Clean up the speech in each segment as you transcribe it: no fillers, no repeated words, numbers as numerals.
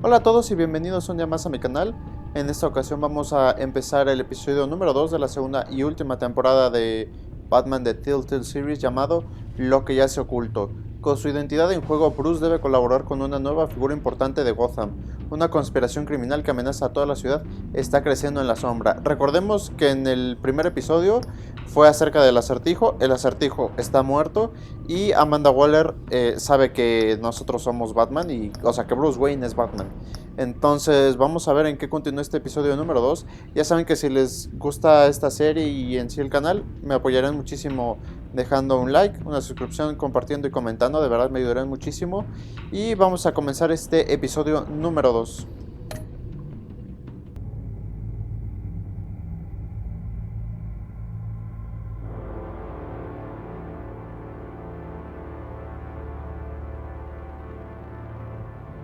Hola a todos y bienvenidos un día más a mi canal. En esta ocasión vamos a empezar el episodio número 2 de la segunda y última temporada de Batman de Telltale Series llamado Lo que Yace Oculto. Con su identidad en juego, Bruce debe colaborar con una nueva figura importante de Gotham. Una conspiración criminal que amenaza a toda la ciudad está creciendo en la sombra. Recordemos que en el primer episodio fue acerca del acertijo. El acertijo está muerto y Amanda Waller sabe que nosotros somos Batman, o sea que Bruce Wayne es Batman. Entonces vamos a ver en qué continúa este episodio número 2. Ya saben que si les gusta esta serie y en sí el canal, me apoyarán muchísimo dejando un like, una suscripción, compartiendo y comentando. De verdad me ayudarán muchísimo. Y vamos a comenzar este episodio número 2.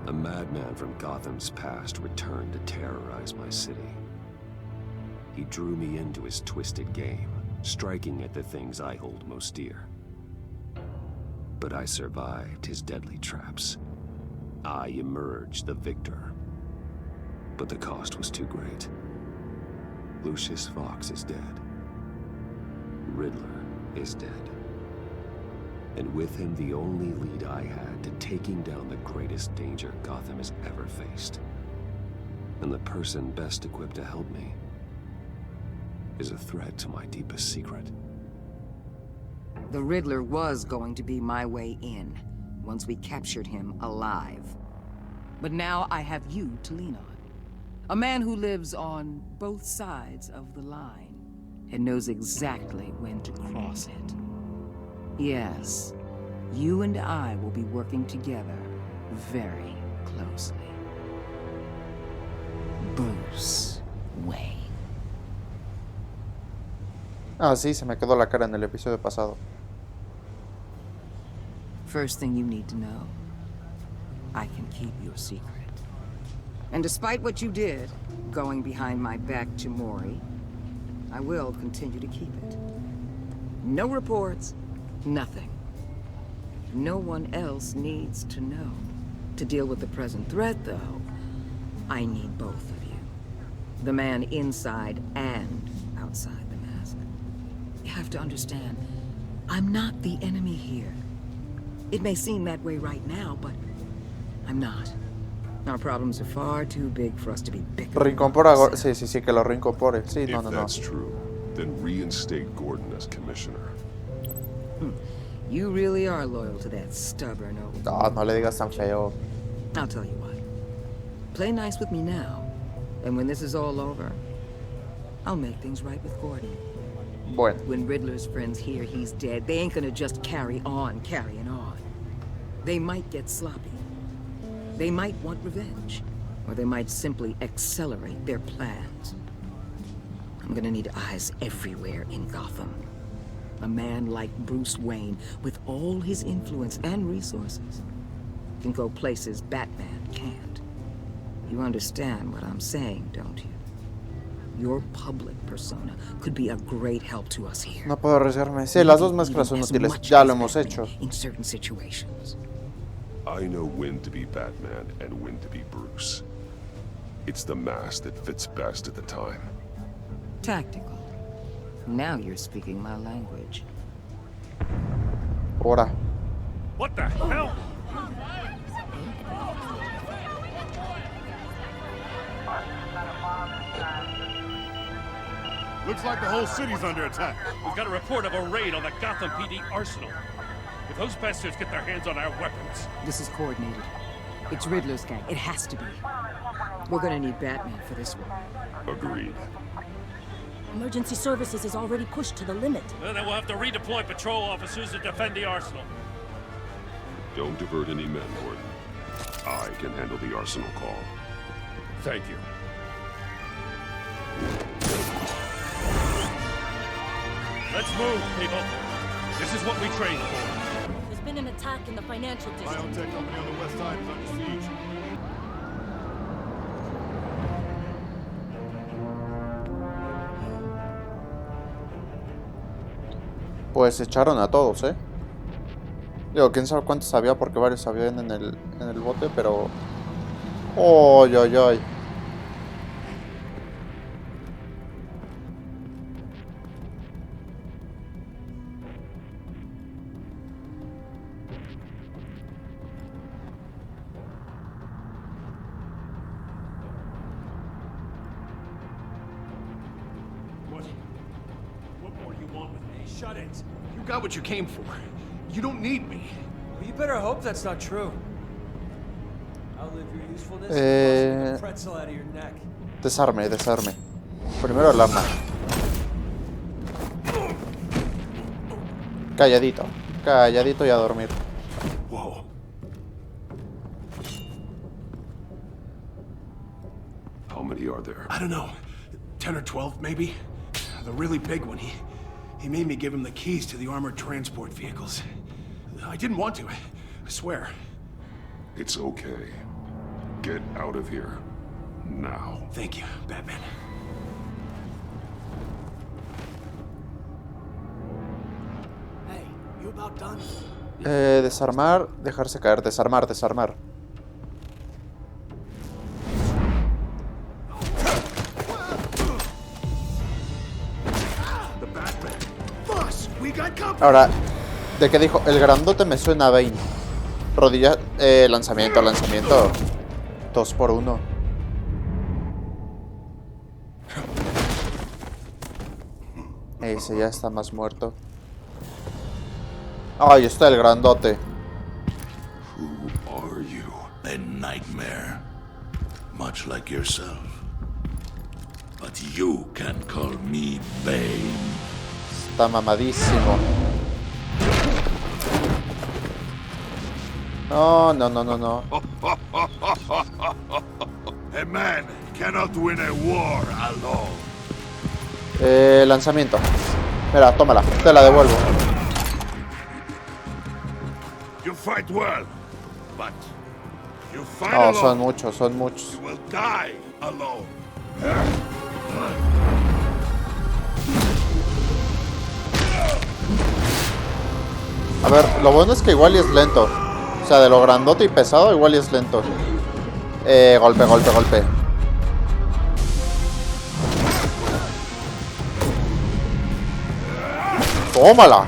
A madman from Gotham's past returned to terrorize my city. He drew me into his twisted game, striking at the things I hold most dear. But I survived his deadly traps. I emerged the victor. But the cost was too great. Lucius Fox is dead. Riddler is dead. And with him the only lead I had to taking down the greatest danger Gotham has ever faced. And the person best equipped to help me is a threat to my deepest secret. The Riddler was going to be my way in, once we captured him alive. But now I have you to lean on. A man who lives on both sides of the line, and knows exactly when to cross it. Yes, you and I will be working together very closely. Bruce Wayne. Ah, sí, se me quedó la cara en el episodio pasado. First thing you need to know, I can keep your secret. And despite what you did, going behind my back to Maury, I will continue to keep it. No reports, nothing. No one else needs to know. To deal with the present threat, though, I need both of you. The man inside and outside the mask. You have to understand, I'm not the enemy here. It may seem that way right now, but I'm not. Our problems are far too big for us to be bickering. Reincorpora, sí, que lo reincorpore. Sí, no. If that's true, then reinstate Gordon as commissioner. You really are loyal to that stubborn old... No le digas tan feo. I'll tell you what. Play nice with me now, and when this is all over, I'll make things right with Gordon. Bueno. When Riddler's friends hear he's dead, they ain't gonna just carry on carrying on. They might get sloppy. They might want revenge. Or they might simply accelerate their plans. I'm gonna need eyes everywhere in Gotham. A man like Bruce Wayne, with all his influence and resources, can go places Batman can't. You understand what I'm saying, don't you? Your public persona could be a great help to us here. No puedo arriesgarme. Sí, las dos máscaras son útiles. Ya lo hemos hecho. In certain situations. I know when to be Batman and when to be Bruce. It's the mask that fits best at the time. Tactical. Now you're speaking my language. Ahora. What the hell? Looks like the whole city's under attack. We've got a report of a raid on the Gotham PD arsenal. If those bastards get their hands on our weapons... This is coordinated. It's Riddler's gang. It has to be. We're gonna need Batman for this one. Agreed. Emergency services is already pushed to the limit. Then we'll have to redeploy patrol officers to defend the arsenal. Don't divert any men, Gordon. I can handle the arsenal call. Thank you. Let's move, people. This is what we trained for. There's been an attack in the financial district. Biotech company on the west side is under siege. Pues echaron a todos, Digo, quién sabe cuántos había porque varios habían en el bote, pero ¡Oy, oy, oy! What more do you want with me? Shut it. You got what you came for. You don't need me. Well, you better hope that's not true. Outlive your usefulness Eh. and a pretzel out of your neck. Desarme, desarme. Primero el arma. Calladito. Calladito y a dormir. Whoa. How many are there? I don't know. 10 or 12, maybe? The really big one, he made me give him the keys to the armored transport vehicles. I didn't want to, I swear. It's okay. Get out of here. Now. Thank you, Batman. Hey, you about done? Desarmar, dejarse caer. Desarmar, desarmar. The Batman. Boss, we got company. Ahora, ¿de qué dijo? El grandote me suena a Bane. Rodilla, lanzamiento, lanzamiento. 2 por 1. Ese ya está más muerto. Ahí está el grandote. Who are you? A nightmare, much like yourself. But you can call me Bane. Está mamadísimo. No, no, no, no, no. A man cannot win a war alone. Lanzamiento. Mira, tómala, te la devuelvo. You fight well, but you fight No, alone. son muchos, son muchos. You will die alone. A ver, lo bueno es que igual y es lento. O sea, de lo grandote y pesado, igual y es lento. Golpe, golpe, golpe. ¡Tómala!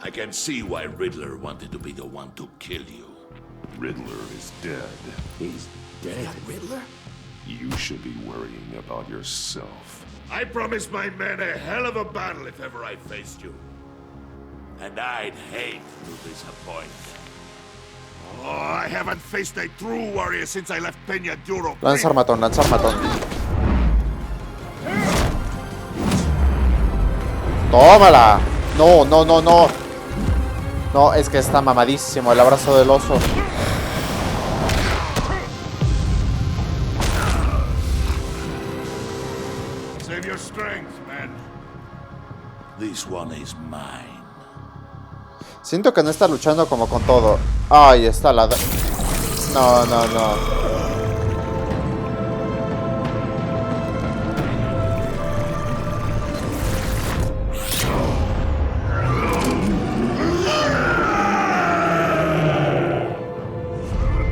I can see why Riddler wanted to be the one to kill you. Riddler is dead. He's dead. Riddler? You should be worrying about yourself. I promised my men a hell of a battle if ever I faced you. And I'd hate to disappoint. Oh, I haven't faced a true warrior since I left Peña Duro. Lanzar matón, lanzar matón. ¡Tómala! No, no, no, no. No, es que está mamadísimo el abrazo del oso. Save your strength, man. This one is mine. Siento que no está luchando como con todo. Ahí está la... No, no, no.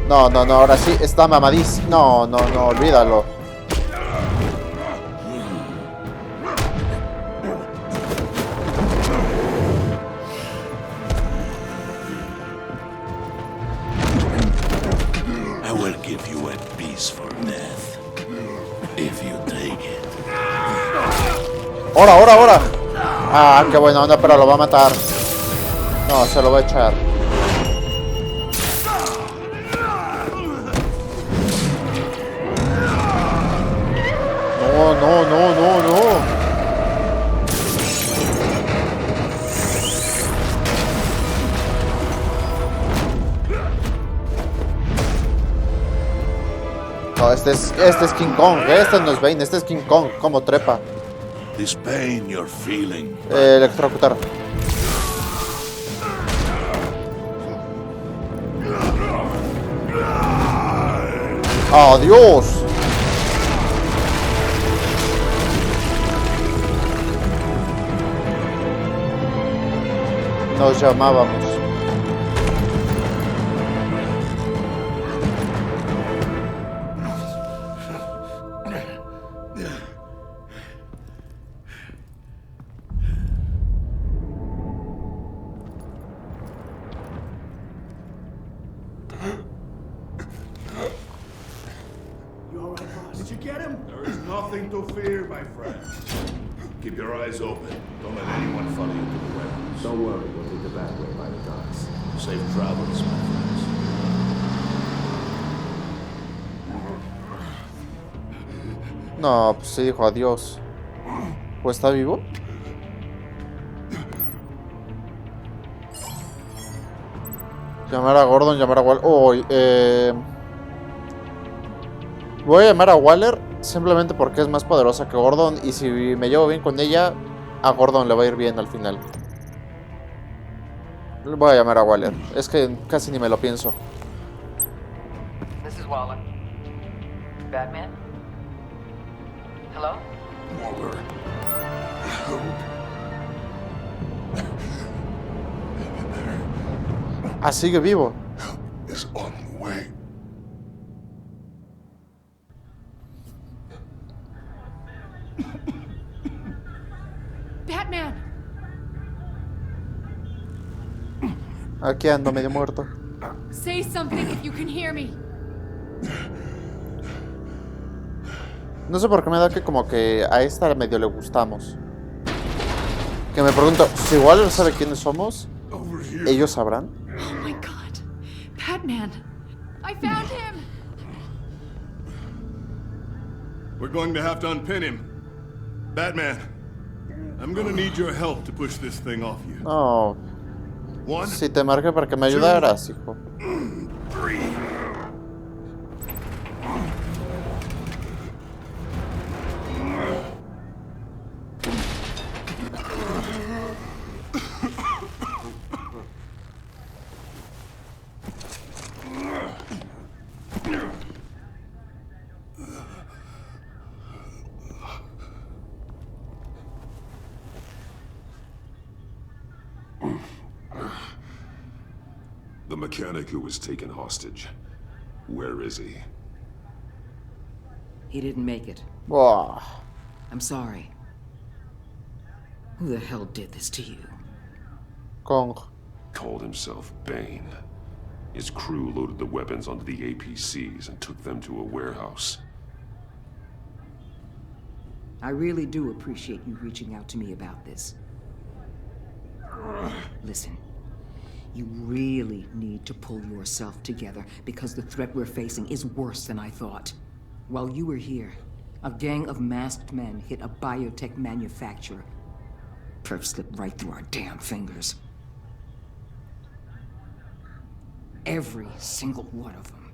No, no, no, ahora sí está mamadísimo. No, no, no, olvídalo. I will give you a piece for death. If you take it. ¡Ahora, ahora, ahora! Ah, qué buena onda, pero lo va a matar. No, se lo va a echar. No, no, no, no, no. No, este es King Kong, este no es Bane, este es King Kong, como trepa. This pain you're feeling. Electrocutar. ¡Oh, Dios! nos llamábamos. You all right, boss? Did you get him? There is nothing to fear, my friend. Keep your eyes open. Don't let anyone follow you to the warehouse. Don't worry, we'll take the back way by the docks. Safe travels, my friends. No, pues sí dijo adiós. ¿O está vivo? Llamar a Gordon, llamar a Waller. Voy a llamar a Waller simplemente porque es más poderosa que Gordon. Y si me llevo bien con ella, a Gordon le va a ir bien al final. Voy a llamar a Waller. Es que casi ni me lo pienso. This is Waller. Batman? Hello? Waller. Ah, sigue vivo. Is on the way. Batman! Aquí ando medio muerto. Say something if you can hear me. No sé por qué me da que como que a esta medio le gustamos. Que me pregunto, si Waller sabe quiénes somos, ¿ellos sabrán? Oh my god. Batman! I found him! We're going to have to unpin him. Batman, I'm gonna need your help to push this thing off you. No. One, Si te marqué para que me ayudaras, hijo. 3. The mechanic who was taken hostage. Where is he? He didn't make it. Buah. I'm sorry. Who the hell did this to you? Kong. Called himself Bane. His crew loaded the weapons onto the APCs and took them to a warehouse. I really do appreciate you reaching out to me about this. Listen, you really need to pull yourself together because the threat we're facing is worse than I thought. While you were here, a gang of masked men hit a biotech manufacturer. Perp slipped right through our damn fingers. Every single one of them.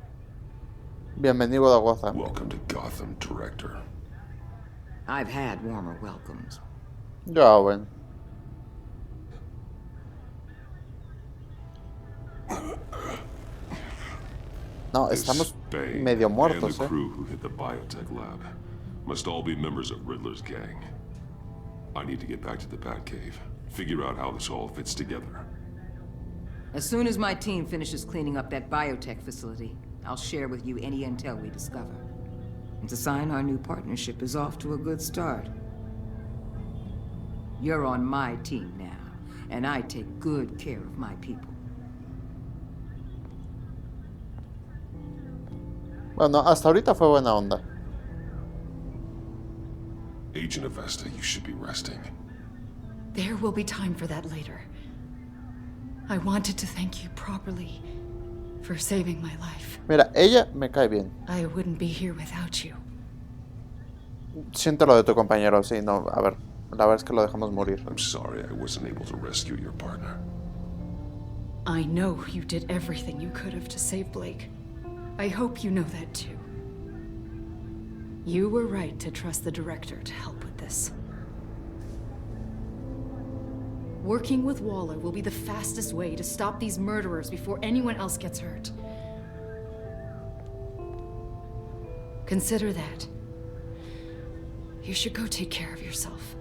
Bienvenido a Gotham. Welcome to Gotham, Director. I've had warmer welcomes. Ya, bueno. No, estamos Bane medio muertos, and the crew who hit the biotech lab must all be members of Riddler's gang. I need to get back to the Batcave, figure out how this all fits together. As soon as my team finishes cleaning up that biotech facility, I'll share with you any intel we discover. And to sign our new partnership is off to a good start. You're on my team now, and I take good care of my people. Bueno, hasta ahorita fue buena onda. Agent Avesta, you should be resting. There will be time for that later. I wanted to thank you properly for saving my life. Mira, ella me cae bien. I wouldn't be here without you. Siento lo de tu compañero, sí, no, a ver, la verdad es que lo dejamos morir. I'm sorry I wasn't able to rescue your partner. I know you did everything you could have to save Blake. I hope you know that too. You were right to trust the director to help with this. Working with Waller will be the fastest way to stop these murderers before anyone else gets hurt. Consider that. You should go take care of yourself.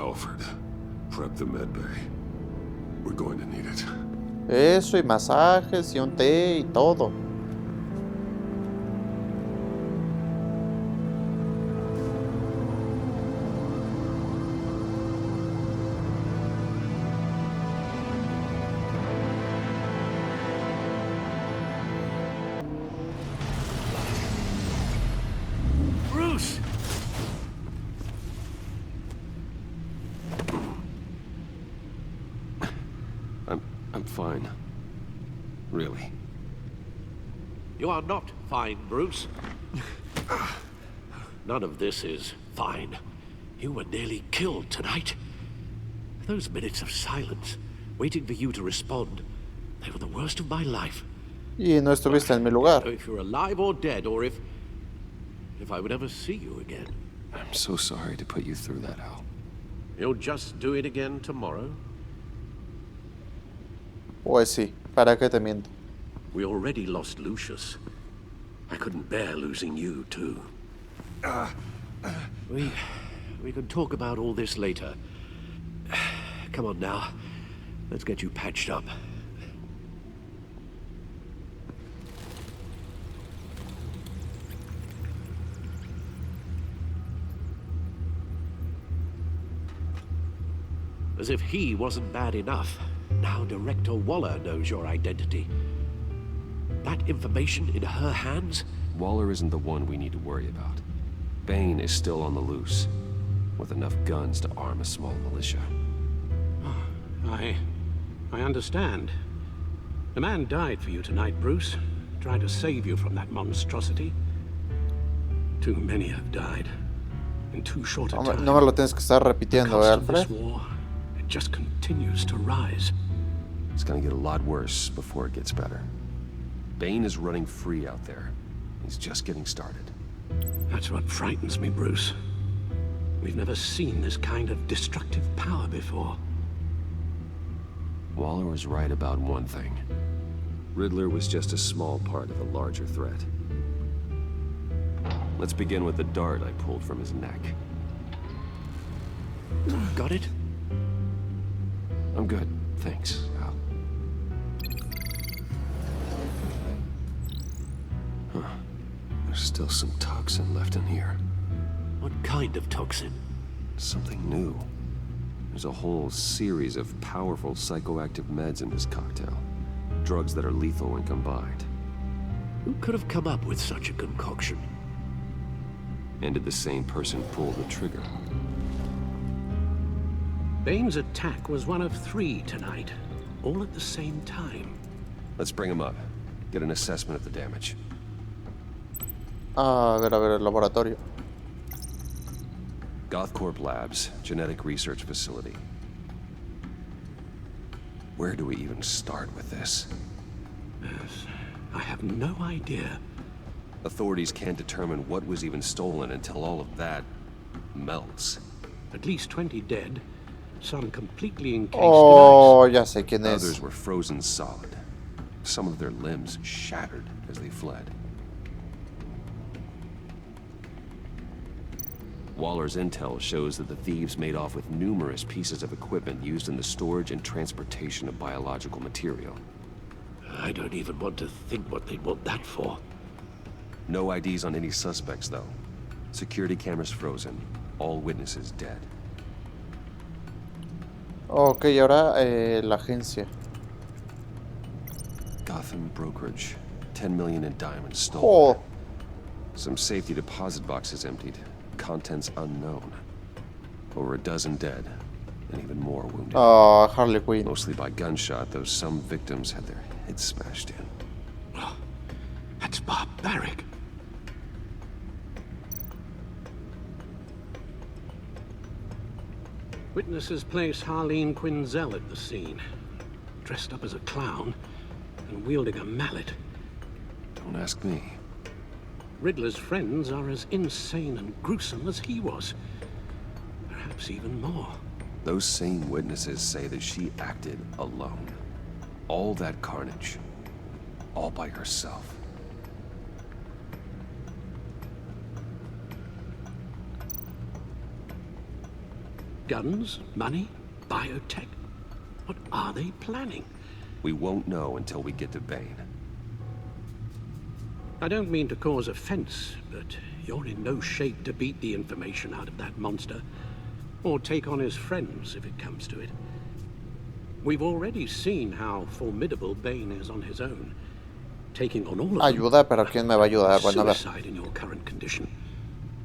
Alfred, prep the med bay. We're going to need it. Eso, y masajes, y un té, y todo. Bruce! I'm fine. Really. You are not fine, Bruce. None of this is fine. You were nearly killed tonight. Those minutes of silence, waiting for you to respond, they were the worst of my life. Y no estuviste en mi lugar. I don't know if you're alive or dead, or if I would ever see you again. I'm so sorry to put you through that, Al. You'll just do it again tomorrow? Pues sí, ¿para qué te miento? We already lost Lucius. I couldn't bear losing you, too. We can talk about all this later. Come on now. Let's get you patched up. As if he wasn't bad enough, now Director Waller knows your identity. That information in her hands? Waller isn't the one we need to worry about. Bane is still on the loose, with enough guns to arm a small militia. I understand. The man died for you tonight, Bruce. Tried to save you from that monstrosity. Too many have died. In too short a time. No me lo tienes que estar repitiendo, Alfred. This war, it just continues to rise. It's gonna get a lot worse before it gets better. Bane is running free out there. He's just getting started. That's what frightens me, Bruce. We've never seen this kind of destructive power before. Waller was right about one thing. Riddler was just a small part of a larger threat. Let's begin with the dart I pulled from his neck. Got it? I'm good, thanks, Al. Huh. There's still some toxin left in here. What kind of toxin? Something new. There's a whole series of powerful psychoactive meds in this cocktail. Drugs that are lethal when combined. Who could have come up with such a concoction? And did the same person pull the trigger? Bane's attack was one of 3 tonight, all at the same time. Let's bring him up. Get an assessment of the damage. A ver, el laboratorio. Gothcorp Labs, genetic research facility. Where do we even start with this? Yes, I have no idea. Authorities can't determine what was even stolen until all of that melts. At least 20 dead, some completely encased Oh, in ice. ya sé quién es. Others were frozen solid. Some of their limbs shattered as they fled. Waller's intel shows that the thieves made off with numerous pieces of equipment used in the storage and transportation of biological material. I don't even want to think what they'd want that for. No IDs on any suspects, though. Security cameras frozen. All witnesses dead. Ok, y ahora la agencia. Gotham Brokerage. 10 million in diamonds stolen. Oh. Some safety deposit boxes emptied. Contents unknown. Over a dozen dead, and even more wounded. Harley Quinn. Mostly by gunshot, though some victims had their heads smashed in. Oh, that's barbaric. Witnesses place Harleen Quinzel at the scene, dressed up as a clown and wielding a mallet. Don't ask me. Riddler's friends are as insane and gruesome as he was. Perhaps even more. Those same witnesses say that she acted alone. All that carnage. All by herself. Guns? Money? Biotech? What are they planning? We won't know until we get to Bane. I don't mean to cause offense, but you're in no shape to beat the information out of that monster, or take on his friends if it comes to it. We've already seen how formidable Bane is on his own. Taking on all of Ayuda, pero ¿quién me va a ayudar? Bueno, a ver. suicide in your current condition.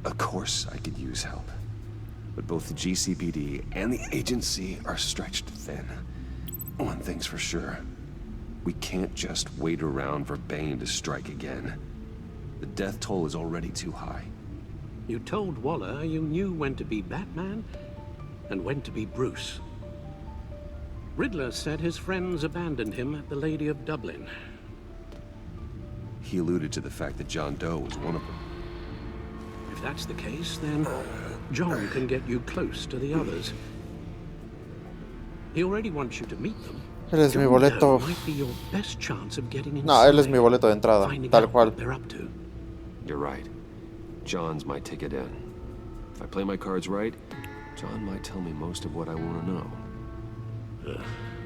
Of course I could use help. But both the GCPD and the agency are stretched thin. One thing's for sure. We can't just wait around for Bane to strike again. The death toll is already too high. You told Waller you knew when to be Batman and when to be Bruce. Riddler said his friends abandoned him at the Lady of Dublin. He alluded to the fact that John Doe was one of them. If that's the case, then John can get you close to the others. He already wants you to meet them. Él es mi boleto. Might be your best chance of getting No, él es mi boleto de entrada, tal cual. they're up to. You're right. John's my ticket in. If I play my cards right, John might tell me most of what I want to know.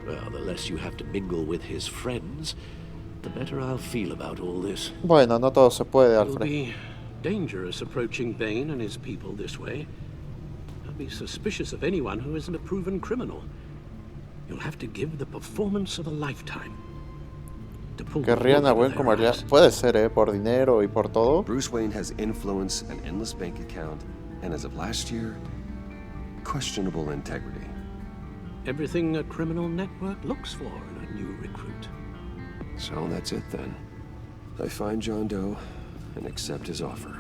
Well, the less you have to mingle with his friends, the better I'll feel about all this. Bueno, no todo se puede, It'll Alfred. be dangerous approaching Bane and his people this way. I'll be suspicious of anyone who isn't a proven criminal. You'll have to give the performance of a lifetime. To pull the Querrían a wool buen over como their aliado. Puede ser, por dinero y por todo. Bruce Wayne has influence, an endless bank account, and as of last year, questionable integrity. Everything a criminal network looks for in a new recruit. So that's it then. I find John Doe and accept his offer.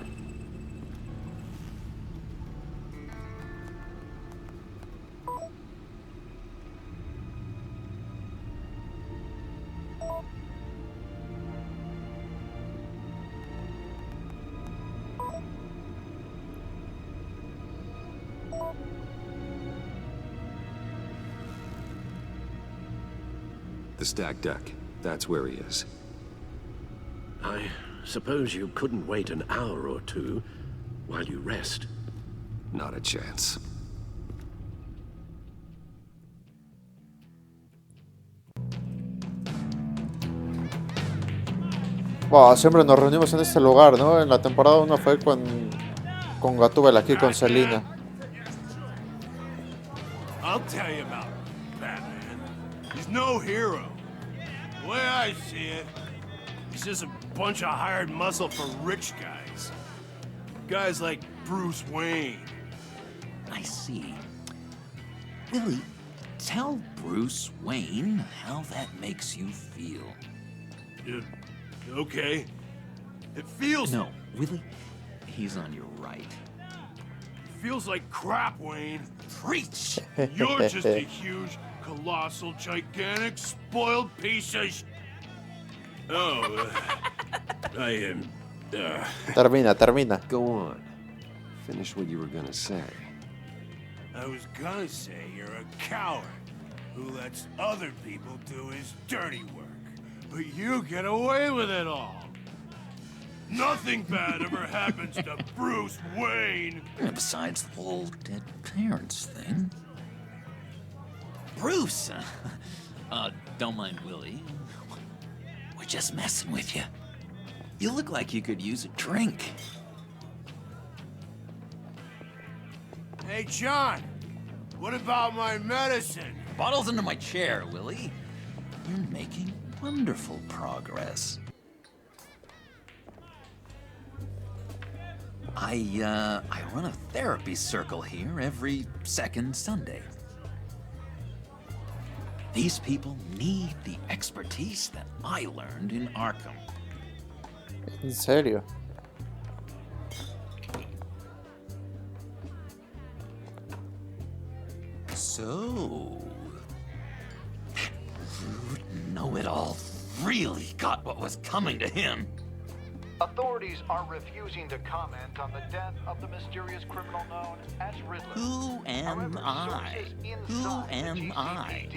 The stacked deck. That's where he is. I suppose you couldn't wait an hour or two while you rest. Not a chance. Wow, siempre nos reunimos en este lugar, ¿no? En la temporada 1 fue con Gatúbela aquí con Selina. I'll tell you about Batman. He's no hero. The way I see it, he's just a bunch of hired muscle for rich guys. Guys like Bruce Wayne. I see. Willie, tell Bruce Wayne how that makes you feel. Okay. It feels... No, Willie, he's on your right. It feels like crap, Wayne. Preach! You're just a huge, colossal, gigantic, spoiled piece of I am... Termina. Go on. Finish what you were gonna say. I was gonna say you're a coward who lets other people do his dirty work. But you get away with it all. Nothing bad ever happens to Bruce Wayne. And besides the whole dead parents thing. Bruce! Don't mind Willie. We're just messing with you. You look like you could use a drink. Hey, John. What about my medicine? Bottle's under my chair, Willie. You're making wonderful progress. I run a therapy circle here every second Sunday. These people need the expertise that I learned in Arkham. En serio. So, know-it-all really got what was coming to him. Authorities are refusing to comment on the death of the mysterious criminal known as Riddler. Who am I? Who am I?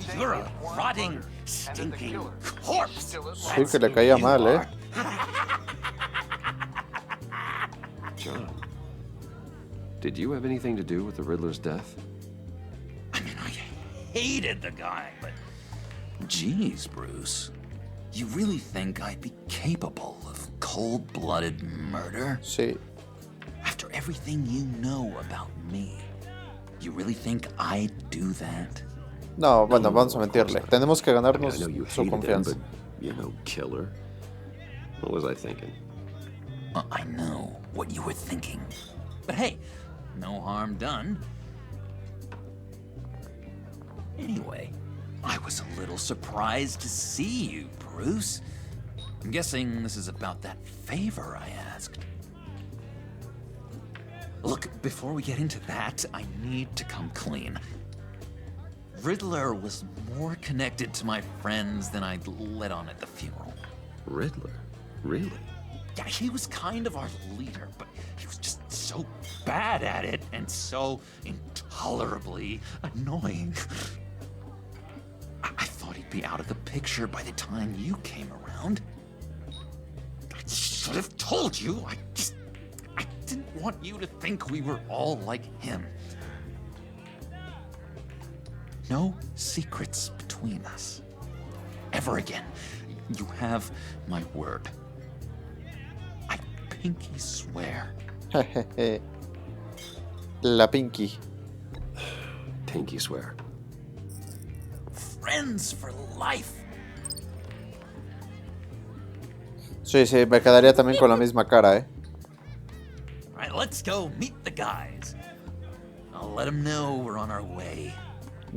say You're a it was rotting, murder, and that the stinking killer corpse. is still at Sí, large. que le caía mal, ¿eh? John, did you have anything to do with the Riddler's death? hated the guy, but... Jeez, Bruce. You really think I'd be capable of cold-blooded murder? Sí. After everything you know about me, you really think I'd do that? No, bueno, vamos a mentirle. Tenemos que ganarnos I know you su hated him, confianza. but, you know, killer. What was I thinking? I know what you were thinking. But hey, no harm done. Anyway, I was a little surprised to see you, Bruce. I'm guessing this is about that favor I asked. Look, before we get into that, I need to come clean. Riddler was more connected to my friends than I'd let on at the funeral. Riddler? Really? Yeah, he was kind of our leader, but he was just so bad at it and so intolerably annoying. I thought he'd be out of the picture by the time you came around. I should have told you. I didn't want you to think we were all like him. No secrets between us. Ever again. You have my word. I pinky swear. La Pinky. Pinky swear. Friends for life. Sí, sí, me quedaría también con la misma cara, ¿eh? All right, let's go meet the guys. I'll let them know we're on our way.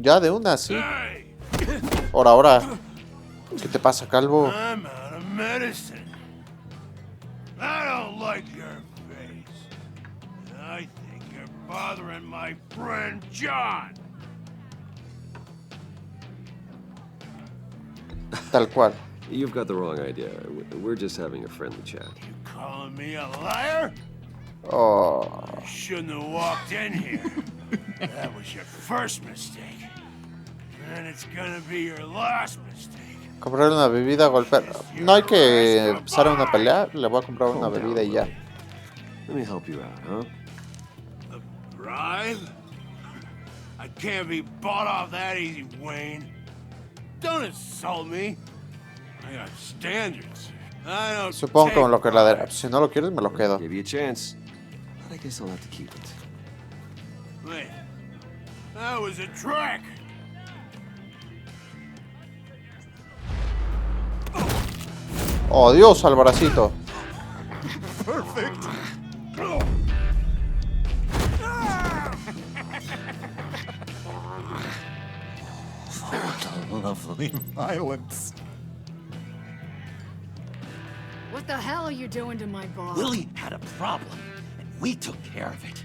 Ya de una, sí. Ahora. ¿Qué te pasa, calvo? I'm out of medicine. I don't like your face. I think you're bothering my friend John. Tal cual. You've got the wrong idea. We're just having a friendly chat. You calling me a liar? Oh. You shouldn't have walked in here. That was your first mistake. And it's gonna be your last mistake. Comprar una bebida, golpear. No hay que empezar una pelea. Le voy a comprar una bebida y ya. Let me help you out, huh? A bribe? I can't be bought off that easy, Wayne. Don't insult me. I got standards. I don't Supongo que take con lo que la si no lo quieres, me lo quedo. Give you a chance. But I guess I'll have to keep it. Wait. That was a trick. Oh, Dios, al bracito. Perfect. What a lovely violence. What the hell are you doing to my boss? Willie had a problem, and we took care of it.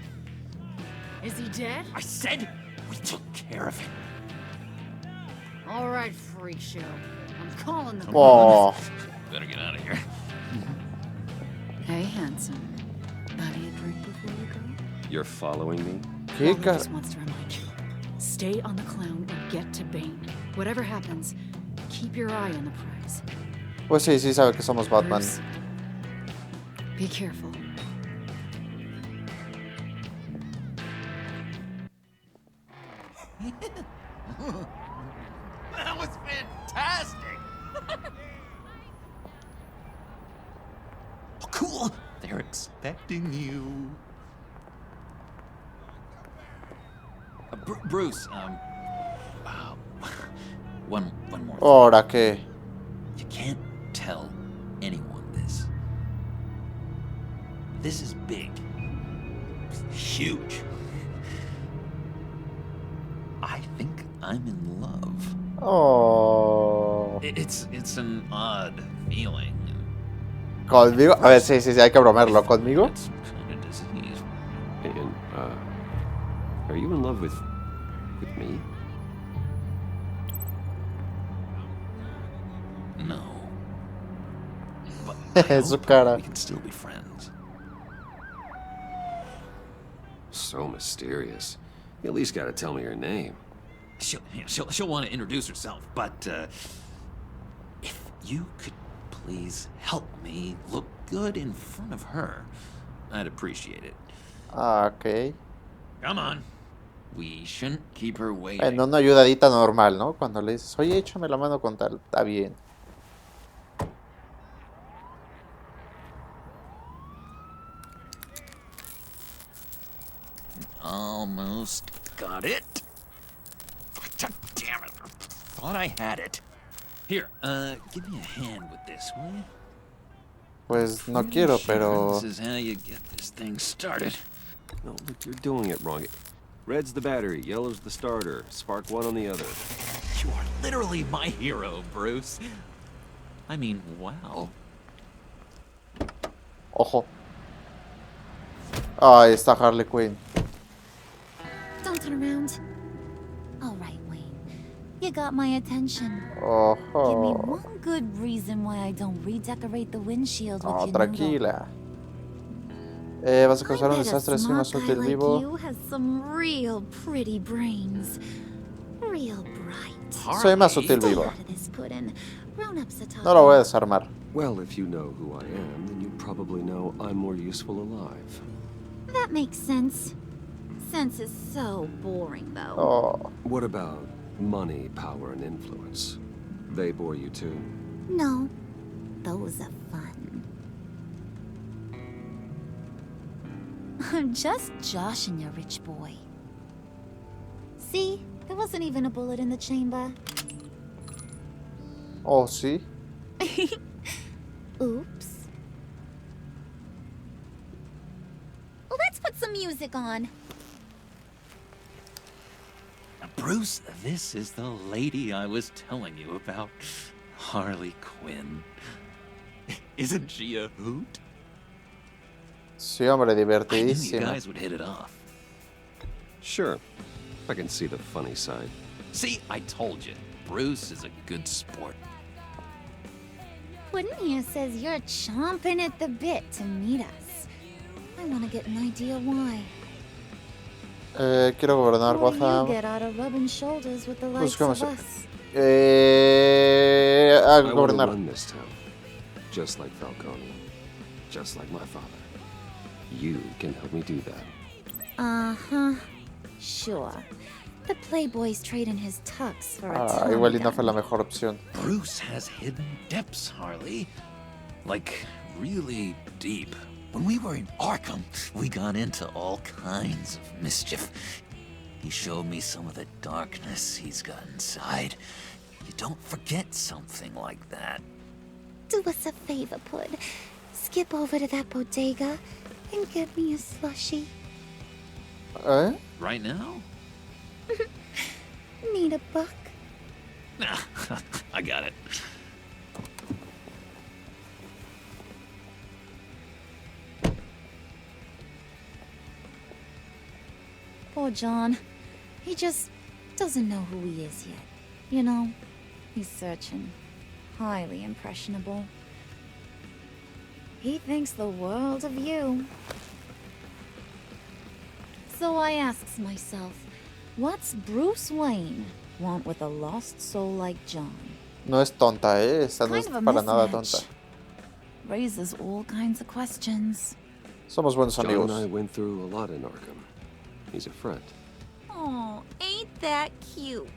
Is he dead? I said we took care of it. All right, freak show. I'm calling the Oh. Better get out of here. Hey, handsome. Buddy, a drink before you go? You're following me? ¿Qué Wally just wants to remind you. Stay on the clown and get to Bane. Whatever happens, keep your eye on the prize. Pues sí, sí sabe que somos Batman. Bruce, be careful. That was fantastic! Oh, cool! They're expecting you. Bruce, one more thing. Ahora que. You can't tell anyone this. This is big. Huge. I think I'm in love. Oh. It's an odd feeling. ¿Conmigo? A ver, sí, sí, sí, hay que bromearlo. ¿Conmigo? It's kind of disease. And, are you in love with me? No. But I Su hope cara. we can still be friends. So mysterious. You at least gotta tell me her name. She'll want to introduce herself, but if you could please help me look good in front of her, I'd appreciate it. Ah, ok. Come on. We shouldn't keep her waiting. En una ayudadita normal, ¿no? Cuando le dices, oye, échame la mano con tal, está bien. Almost got it. Damn it. Thought I had it. Here, give me a hand with this, will you? Pues no quiero, pero... This is how you get this thing started. No, but you're doing it wrong. Red's the battery, yellow's the starter. Spark one on the other. You are literally my hero, Bruce. I mean, wow. Ojo. Ahí está Harley Quinn. Don't turn around. All right, Wayne. You got my attention. Ojo. Give me one good reason why I don't redecorate the windshield with Oh, your tranquila. Vas a causar un desastre si no suelta el vivo. You has some real pretty brains. Real bright. Soy más sutil Stay vivo. out of this, Puddin'. Grown-ups are talking. No lo voy a desarmar. Well, if you know who I am, then you probably know I'm more useful alive. That makes sense. Sense is so boring, though. Oh. What about money, power, and influence? They bore you too? No. Those are fun. I'm just joshing you, rich boy. See? There wasn't even a bullet in the chamber. Oh, sí. Oops. Well, let's put some music on. Bruce, this is the lady I was telling you about. Harley Quinn. Isn't she a hoot? Sí, hombre, I knew you divertidísima. guys would hit it off. Sure. I can see the funny side. See, I told you. Bruce is a good sport. Puddin' here says you're chomping at the bit to meet us. I want to get an idea why. Quiero gobernar What do you Gotham. get out of rubbing shoulders with the likes Buscamos. of us? A I want to gobernar. run this town. Just like Falcone. Just like my father. You can help me do that. Uh-huh. Sure. The Playboy's trading his tux for a Igual y no Tommy fue la gun. mejor opción. Bruce has hidden depths, Harley. Like, really deep. When we were in Arkham, we got into all kinds of mischief. He showed me some of the darkness he's got inside. You don't forget something like that. Do us a favor, Pud. Skip over to that bodega and get me a slushie. ¿Eh? Right now? Need a buck? I got it. Poor John. He just doesn't know who he is yet. You know, he's searching. Highly impressionable. He thinks the world of you. So I asks myself, what's Bruce Wayne want with a lost soul like John? No es tonta, ¿eh? Esta no es Kind of a para nada mismatch. tonta. Raises all kinds of questions. Somos buenos John amigos. and I went through a lot in Arkham. He's a friend. Oh, ain't that cute?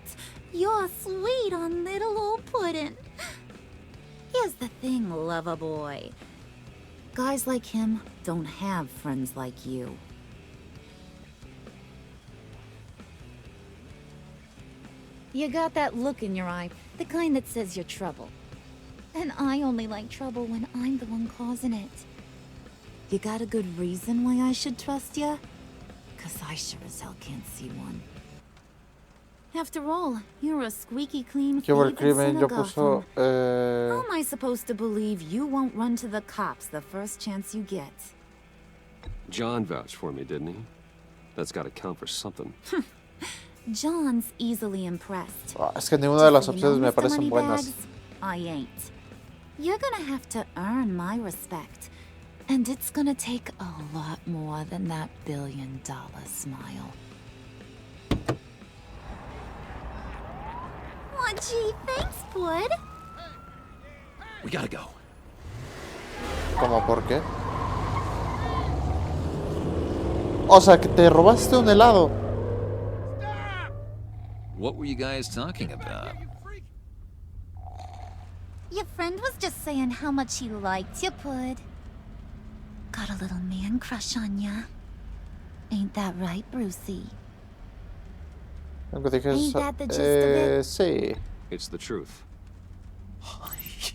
You're sweet on little old Puddin'. Here's the thing, lover boy. Guys like him don't have friends like you. You got that look in your eye, the kind that says you're trouble. And I only like trouble when I'm the one causing it. You got a good reason why I should trust you? 'Cause I sure as hell can't see one. After all, you're a squeaky clean ¿Qué hubo el thief crimen? son Yo of puso... Gotham. How am I supposed to believe you won't run to the cops the first chance you get? John vouched for me, didn't he? That's got to count for something. John's easily impressed. Es que ninguna de las Just so you opciones know, me Mr. parecen buenas. Moneybags, I ain't. You're gonna have to earn my respect. And it's gonna take a lot more than that $1 billion smile. Aw, gee, thanks, Bud. We gotta go. ¿Cómo por qué? O sea, que te robaste un helado. What were you guys talking about? Your friend was just saying how much he liked you, Pud. Got a little man crush on ya. Ain't that right, Brucey? Algo dije Ain't that the gist of it? sí. It's the truth.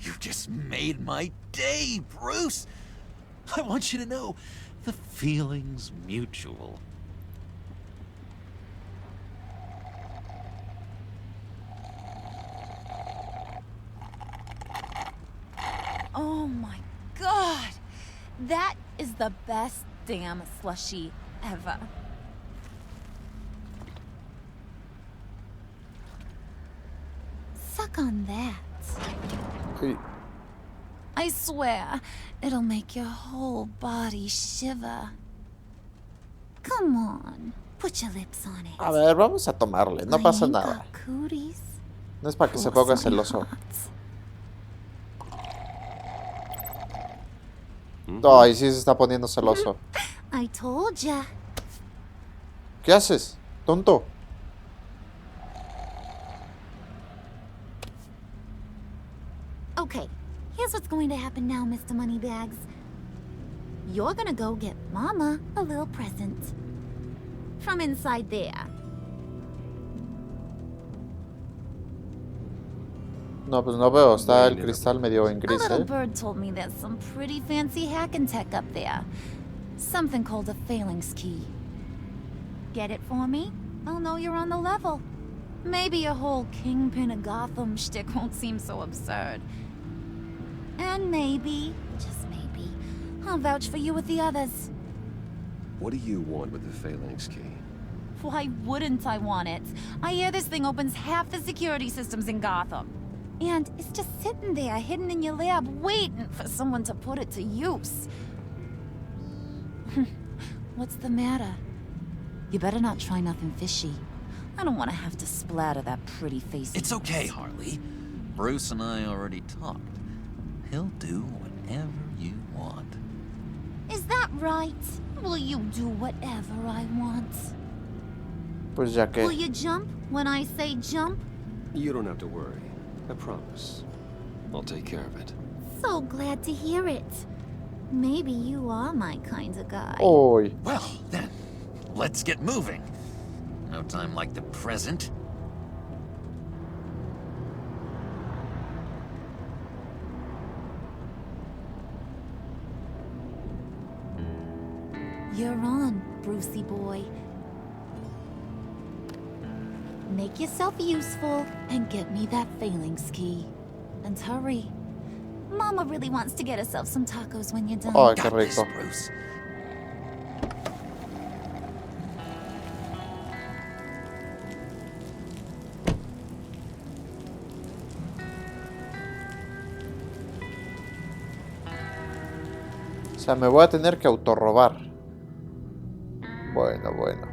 You just made my day, Bruce. I want you to know, the feeling's mutual. Oh my god! That is the best damn slushie ever. Suck on that. Sí. I swear, it'll make your whole body shiver. Come on, put your lips on it. A ver, vamos a tomarle, no pasa nada. Cooties. No es para que se ponga celoso. Ay, sí se está poniendo celoso. I told ya. ¿Qué haces, tonto? Okay, here's what's going to happen now, Mr. Moneybags. You're gonna go get Mama a little present. From inside there. No, pues no veo, está el cristal medio en A gris, little bird told me there's some pretty fancy hacking tech up there. Something called a phalanx key. Get it for me? I'll know you're on the level. Maybe your whole Kingpin of Gotham shtick won't seem so absurd. And maybe, just maybe, I'll vouch for you with the others. What do you want with the phalanx key? Why wouldn't I want it? I hear this thing opens half the security systems in Gotham. And it's just sitting there, hidden in your lab, waiting for someone to put it to use. What's the matter? You better not try nothing fishy. I don't want to have to splatter that pretty face. It's okay, Harley. Bruce and I already talked. He'll do whatever you want. Is that right? Will you do whatever I want? Pues ya que. Will you jump when I say jump? You don't have to worry. I promise. I'll take care of it. So glad to hear it. Maybe you are my kind of guy. Oy. Well, then, let's get moving. No time like the present. You're on, Brucey boy. Make yourself useful and get me that phalanx key. And hurry. Mama really wants to get herself some tacos when you're done. Oh, qué rico. Bruce. O sea, me voy a tener que autorrobar. Bueno, bueno.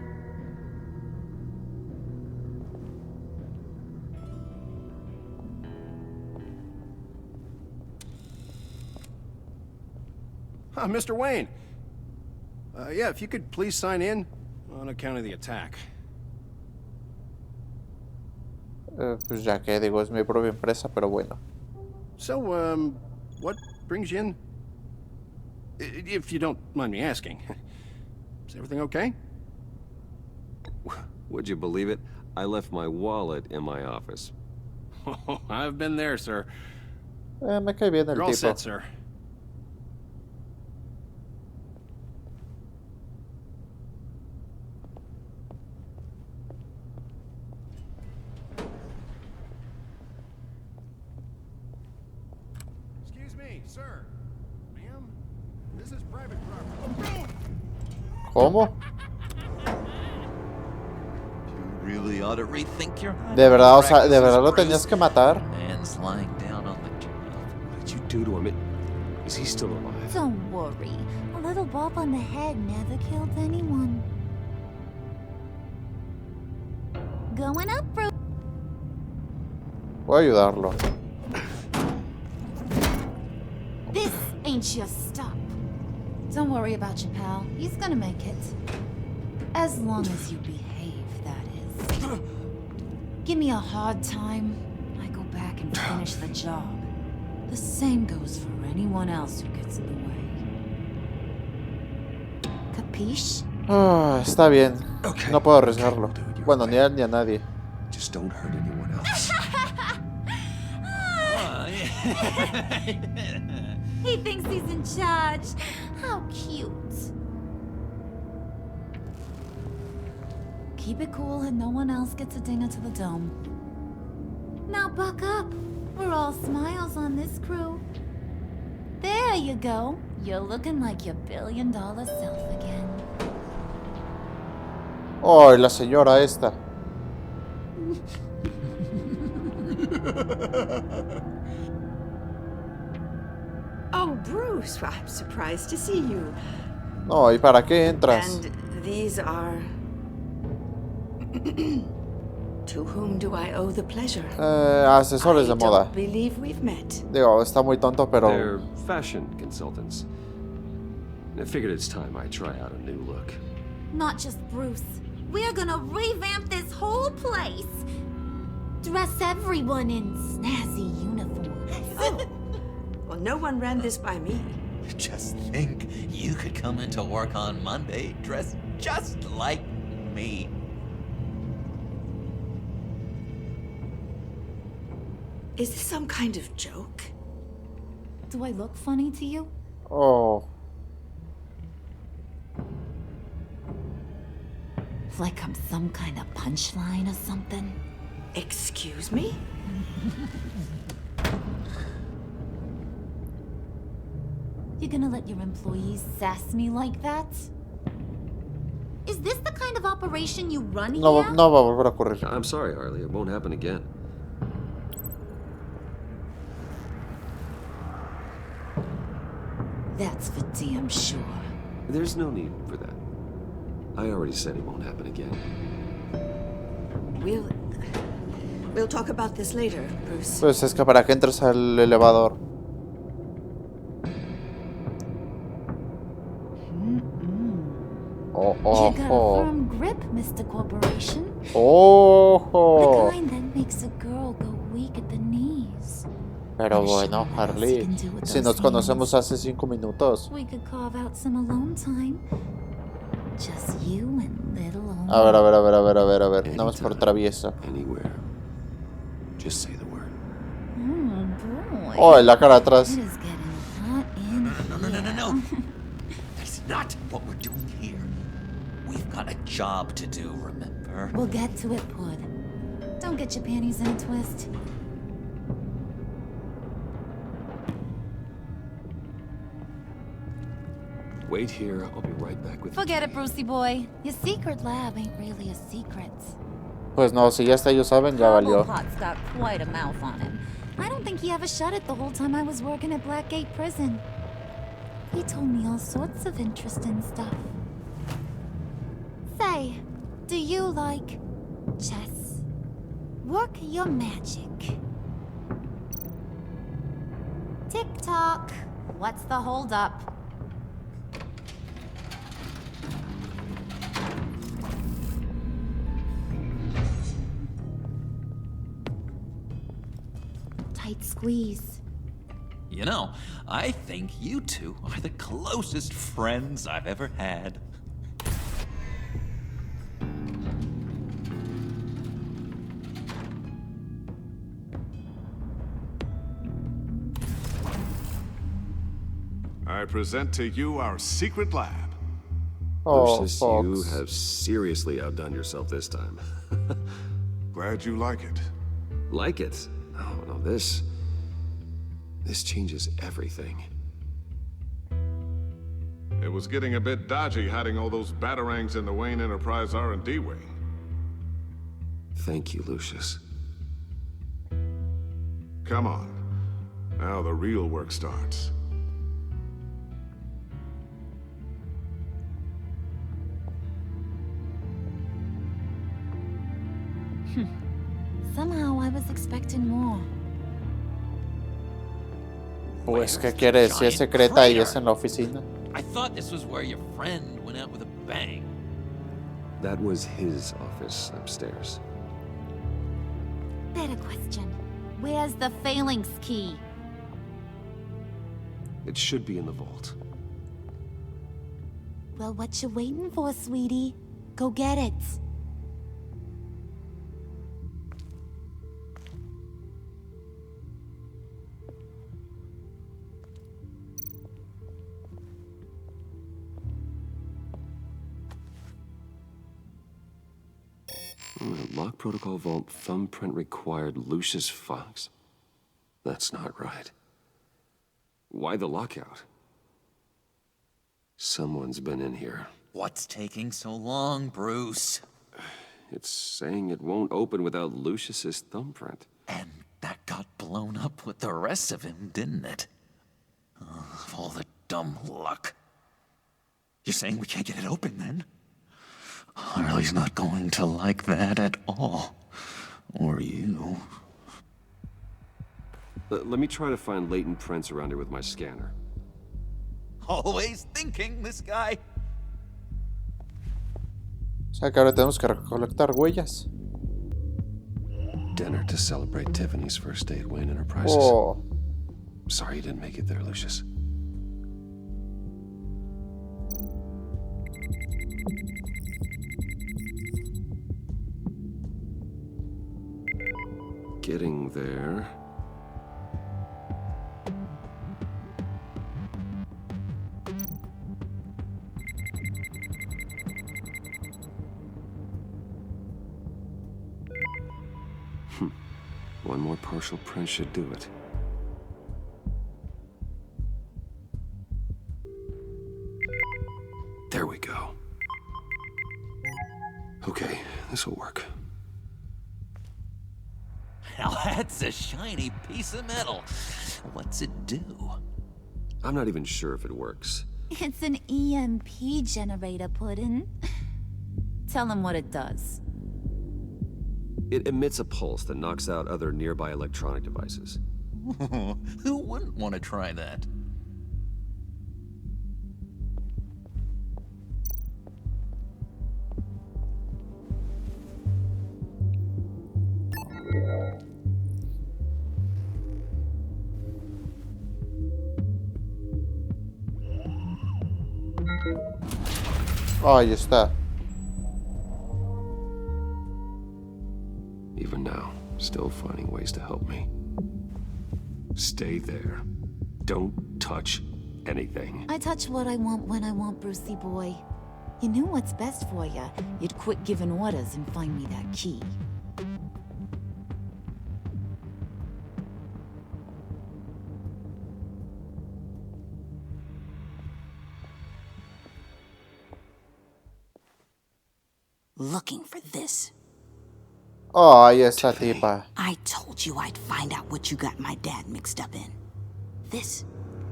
Mr. Wayne. Yeah, if you could please sign in on account of the attack. Pues ya que digo, es mi propia empresa, pero bueno. So, what brings you in? If you don't mind me asking. Is everything okay? Would you believe it? I left my wallet in my office. Oh, I've been there, sir. Me cae bien el You're all tipo. set, sir. Excuse me, sir. Ma'am, this is private property. ¿Cómo? Really ought to rethink your De verdad, o sea, de verdad lo tenías que matar. man's lying down on the job. What did you do to him? Is he still alive? Don't worry. A little bump on the head never killed anyone. Going up, bro. Voy a ayudarlo. This ain't your stop. Don't worry about your pal. He's gonna make it. As long as you behave, that is. give me a hard time, I go back and finish the job. The same goes for anyone else who gets in the way. Capiche? Ah, está bien. No puedo arriesgarlo. Bueno, ni a él ni a nadie. Just don't hurt anyone else. He thinks he's in charge. How cute. Keep it cool and no one else gets a dinger to the dome. Now buck up. We're all smiles on this crew. There you go. You're looking like your billion-dollar self again. Oh, y la señora esta. Oh, Bruce, I'm surprised to see you. No, ¿y para qué entras? And these are... To whom do I owe the pleasure? Asesores de moda. I don't believe we've met. Digo, está muy tonto, pero... They're fashion consultants. I figured it's time I try out a new look. Not just Bruce. We're gonna revamp this whole place. Dress everyone in snazzy uniforms. Oh. Well, no one ran this by me. Just think, you could come into work on Monday dressed just like me. Is this some kind of joke? Do I look funny to you? Oh. Like I'm some kind of punchline or something? Excuse me? You gonna let your employees sass me like that? Is this the kind of operation you run here? No, no va a volver a ocurrir. I'm sorry, Harley. It won't happen again. That's for damn sure. There's no need for that. I already said it won't happen again. We'll talk about this later, Bruce. Pues es que para que entres al elevador. Oh, oh, You got oh. a firm grip, Mr. Corporation. Oh, The oh. kind that makes a girl go weak at the knees. Pero bueno, Harley, si nos conocemos hace 5 minutos. We could carve out some alone time. Just you and little old... A ver. Nada más por travieso. Anywhere. Just say the word. Oh, boy. Oh, la cara atrás. It is getting hot in No. That's not what we're doing here. We've got a job to do, remember? We'll get to it, Pud. Don't get your panties in a twist. Wait here. I'll be right back with Forget it, Brucey boy. Your secret lab ain't really a secret. Pues no, si ya hasta ellos saben, ya valió. Cobblepot's got quite a mouth on him. I don't think he ever shut it the whole time I was working at Blackgate Prison. He told me all sorts of interesting stuff. Say, do you like chess? Work your magic. Tick-tock. What's the holdup? Tight squeeze. You know, I think you two are the closest friends I've ever had. I present to you our secret lab. Oh, Lucius, you have seriously outdone yourself this time. Glad you like it. Like it? Oh, no, this changes everything. It was getting a bit dodgy hiding all those batarangs in the Wayne Enterprise R&D wing. Thank you, Lucius. Come on. Now the real work starts. Somehow I was expecting more. Pues, ¿qué quieres? Si es secreta y es en la oficina. I thought this was where your friend went out with a bang. That was his office upstairs. Better question. Where's the phalanx key? It should be in the vault. Well, what you waiting for, sweetie? Go get it. Lock protocol vault thumbprint required Lucius Fox. That's not right. Why the lockout? Someone's been in here. What's taking so long, Bruce? It's saying it won't open without Lucius's thumbprint. And that got blown up with the rest of him, didn't it? Oh, all the dumb luck. You're saying we can't get it open, then? Harley's not going to like that at all. Or you. Let me try to find latent prints around here with my scanner. Always thinking, this guy. O sea que ahora tenemos que recolectar huellas. Dinner to celebrate Tiffany's first day at Wayne Enterprises. Oh. Sorry you didn't make it there, Lucius. Getting there. One more partial print should do it. There we go. Okay, this'll work. Now that's a shiny piece of metal. What's it do? I'm not even sure if it works. It's an EMP generator, Puddin'. Tell him what it does. It emits a pulse that knocks out other nearby electronic devices. Who wouldn't want to try that? Oh, ahí está. Even now, still finding ways to help me. Stay there. Don't touch anything. I touch what I want when I want, Brucey boy. You knew what's best for you. You'd quit giving orders and find me that key. Looking for this. Oh, ahí está, tipa. I told you I'd find out what you got my dad mixed up in. This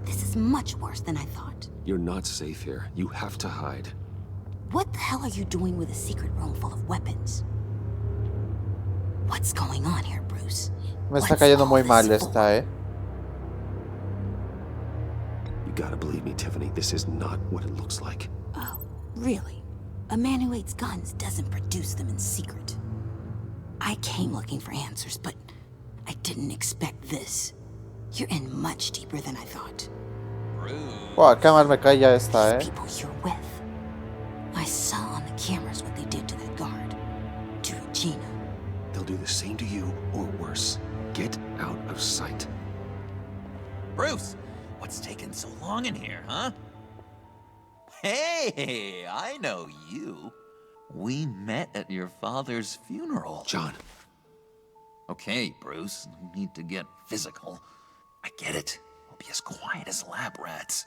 is much worse than I thought. You're not safe here. You have to hide. What the hell are you doing with a secret room full of weapons? What's going on here, Bruce? Me está cayendo muy mal esta, eh. You gotta believe me, Tiffany. This is not what it looks like. Oh, really? A man who hates guns doesn't produce them in secret. I came looking for answers, but I didn't expect this. You're in much deeper than I thought. Wow, qué mal me cae ya esta, eh. People you're with. I saw on the cameras what they did to that guard. To Regina. They'll do the same to you, or worse. Get out of sight. Bruce, what's taking so long in here, huh? Hey, I know you. We met at your father's funeral. John. Okay, Bruce, no need to get physical. I get it. We'll be as quiet as lab rats.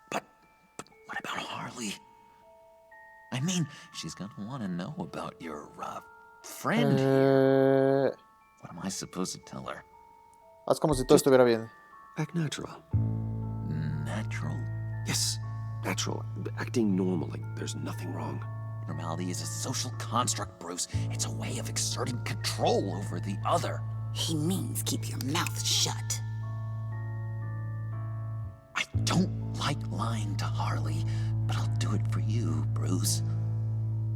But what about Harley? I mean, she's gonna want to know about your, friend here. What am I supposed to tell her? Haz como si todo estuviera bien. Act natural. Natural? Yes, natural. Acting normal, like there's nothing wrong. Normality is a social construct, Bruce. It's a way of exerting control over the other. He means keep your mouth shut. I don't like lying to Harley, but I'll do it for you, Bruce.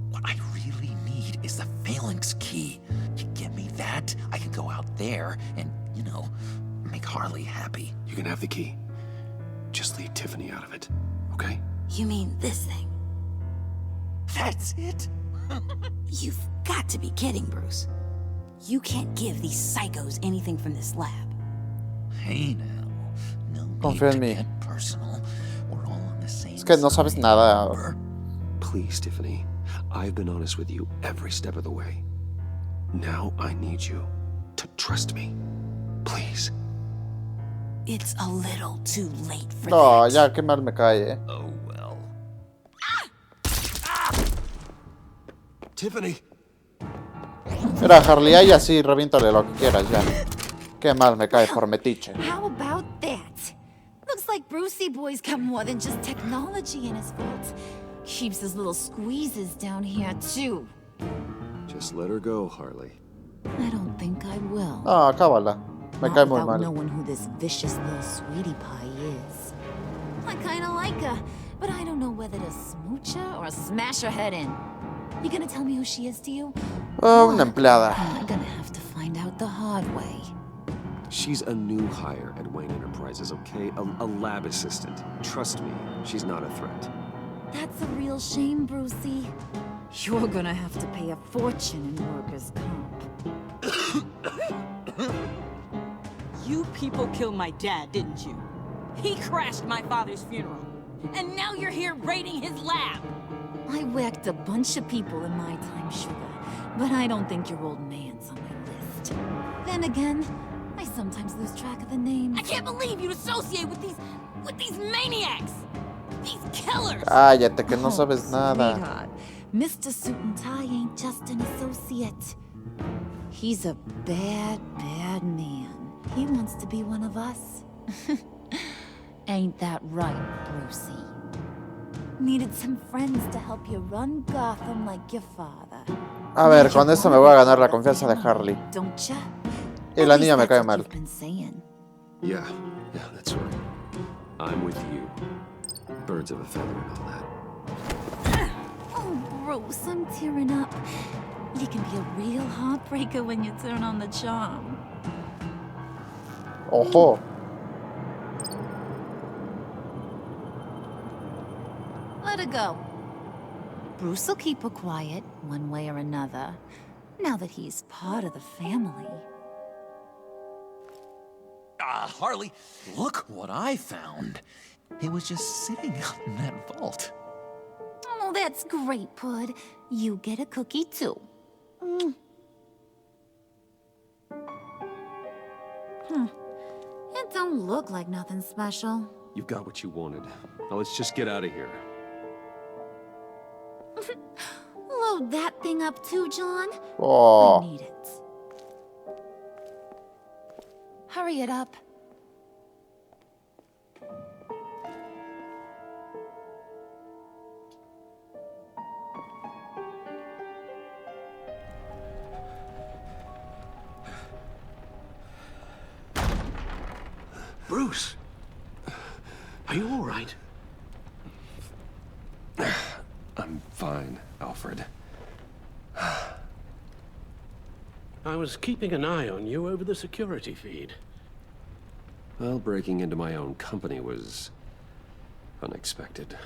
What I really need is the phalanx key. You give me that, I can go out there and, you know, make Harley happy. You can have the key. Just leave Tiffany out of it, okay? You mean this thing? That's it? You've got to be kidding, Bruce. You can't give these psychos anything from this lab. Hey now, no Confía en need to mí. get personal. We're all on the same Es que no sabes nada. Please, Tiffany. I've been honest with you every step of the way. Now I need you to trust me. Please. It's a little too late for No, that. ya, qué mal me cae, Oh, well. Tiffany. Mira, Harley, ahí así, reviéntale lo que quieras ya. Qué mal me cae por metiche. How about that? Looks like Brucey Boy's got more than just technology in his vault. Keeps his little squeezes down here, too. Just let her go, Harley. I don't think I will. No, acábala. Me cae muy Without mal. knowing who this vicious little sweetie pie is. I kinda like her, but I don't know whether to smooch her or smash her head in. You gonna tell me who she is to you? Una empleada. I'm gonna have to find out the hard way. She's a new hire at Wayne Enterprises, okay? A lab assistant. Trust me, she's not a threat. That's a real shame, Brucey. You're gonna have to pay a fortune in workers' comp. You people killed my dad, didn't you? He crashed my father's funeral. And now you're here raiding his lab. I whacked a bunch of people in my time, sugar. But I don't think your old man's on my list. Then again, I sometimes lose track of the names. I can't believe you'd associate with these maniacs! These killers! Cállate, que no sabes nada. Sweetheart, Mr. Suit and Tie ain't just an associate. He's a bad, bad man. He wants to be one of us. Ain't that right, Brucey? Needed some friends to help you run Gotham like your father. A ver, con esto me voy a ganar la confianza de Harley. Don't ya? Y la niña me cae mal. Yeah, that's right. I'm with you. Birds of a feather and all that. Oh, Bruce, I'm tearing up. You can be a real heartbreaker when you turn on the charm. Ojo. Let her go. Bruce will keep her quiet, one way or another, now that he's part of the family. Harley, look what I found. It was just sitting out in that vault. Oh, that's great, Pud. You get a cookie, too. It don't look like nothing special. You got what you wanted. Now let's just get out of here. Load that thing up too, John. Oh. I need it. Hurry it up. Bruce, are you all right? I'm fine, Alfred. I was keeping an eye on you over the security feed. Well, breaking into my own company was unexpected.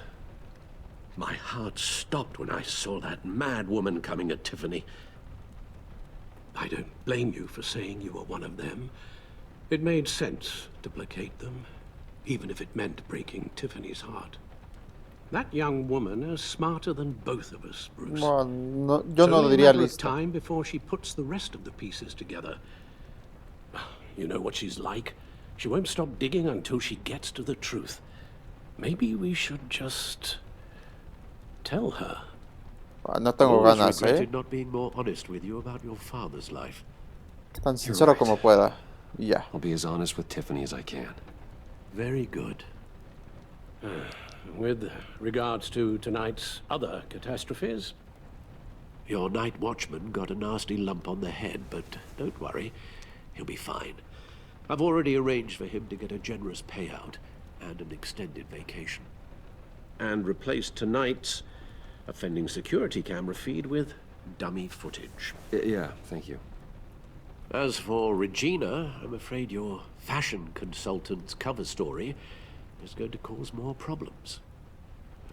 My heart stopped when I saw that mad woman coming at Tiffany. I don't blame you for saying you were one of them. It made sense to placate them, even if it meant breaking Tiffany's heart. That young woman is smarter than both of us, Bruce. No, no, yo no lo It's only a diría matter of listo. time before she puts the rest of the pieces together. You know what she's like. She won't stop digging until she gets to the truth. Maybe we should just tell her. No tengo Always ganas, regretted not being more honest with you about your father's life. Tan sincero como pueda. Y ya. I'll be as honest with Tiffany as I can. Very good. With regards to tonight's other catastrophes, your night watchman got a nasty lump on the head, but don't worry, he'll be fine. I've already arranged for him to get a generous payout and an extended vacation. And replaced tonight's offending security camera feed with dummy footage. Yeah, thank you. As for Regina, I'm afraid your fashion consultant's cover story is going to cause more problems.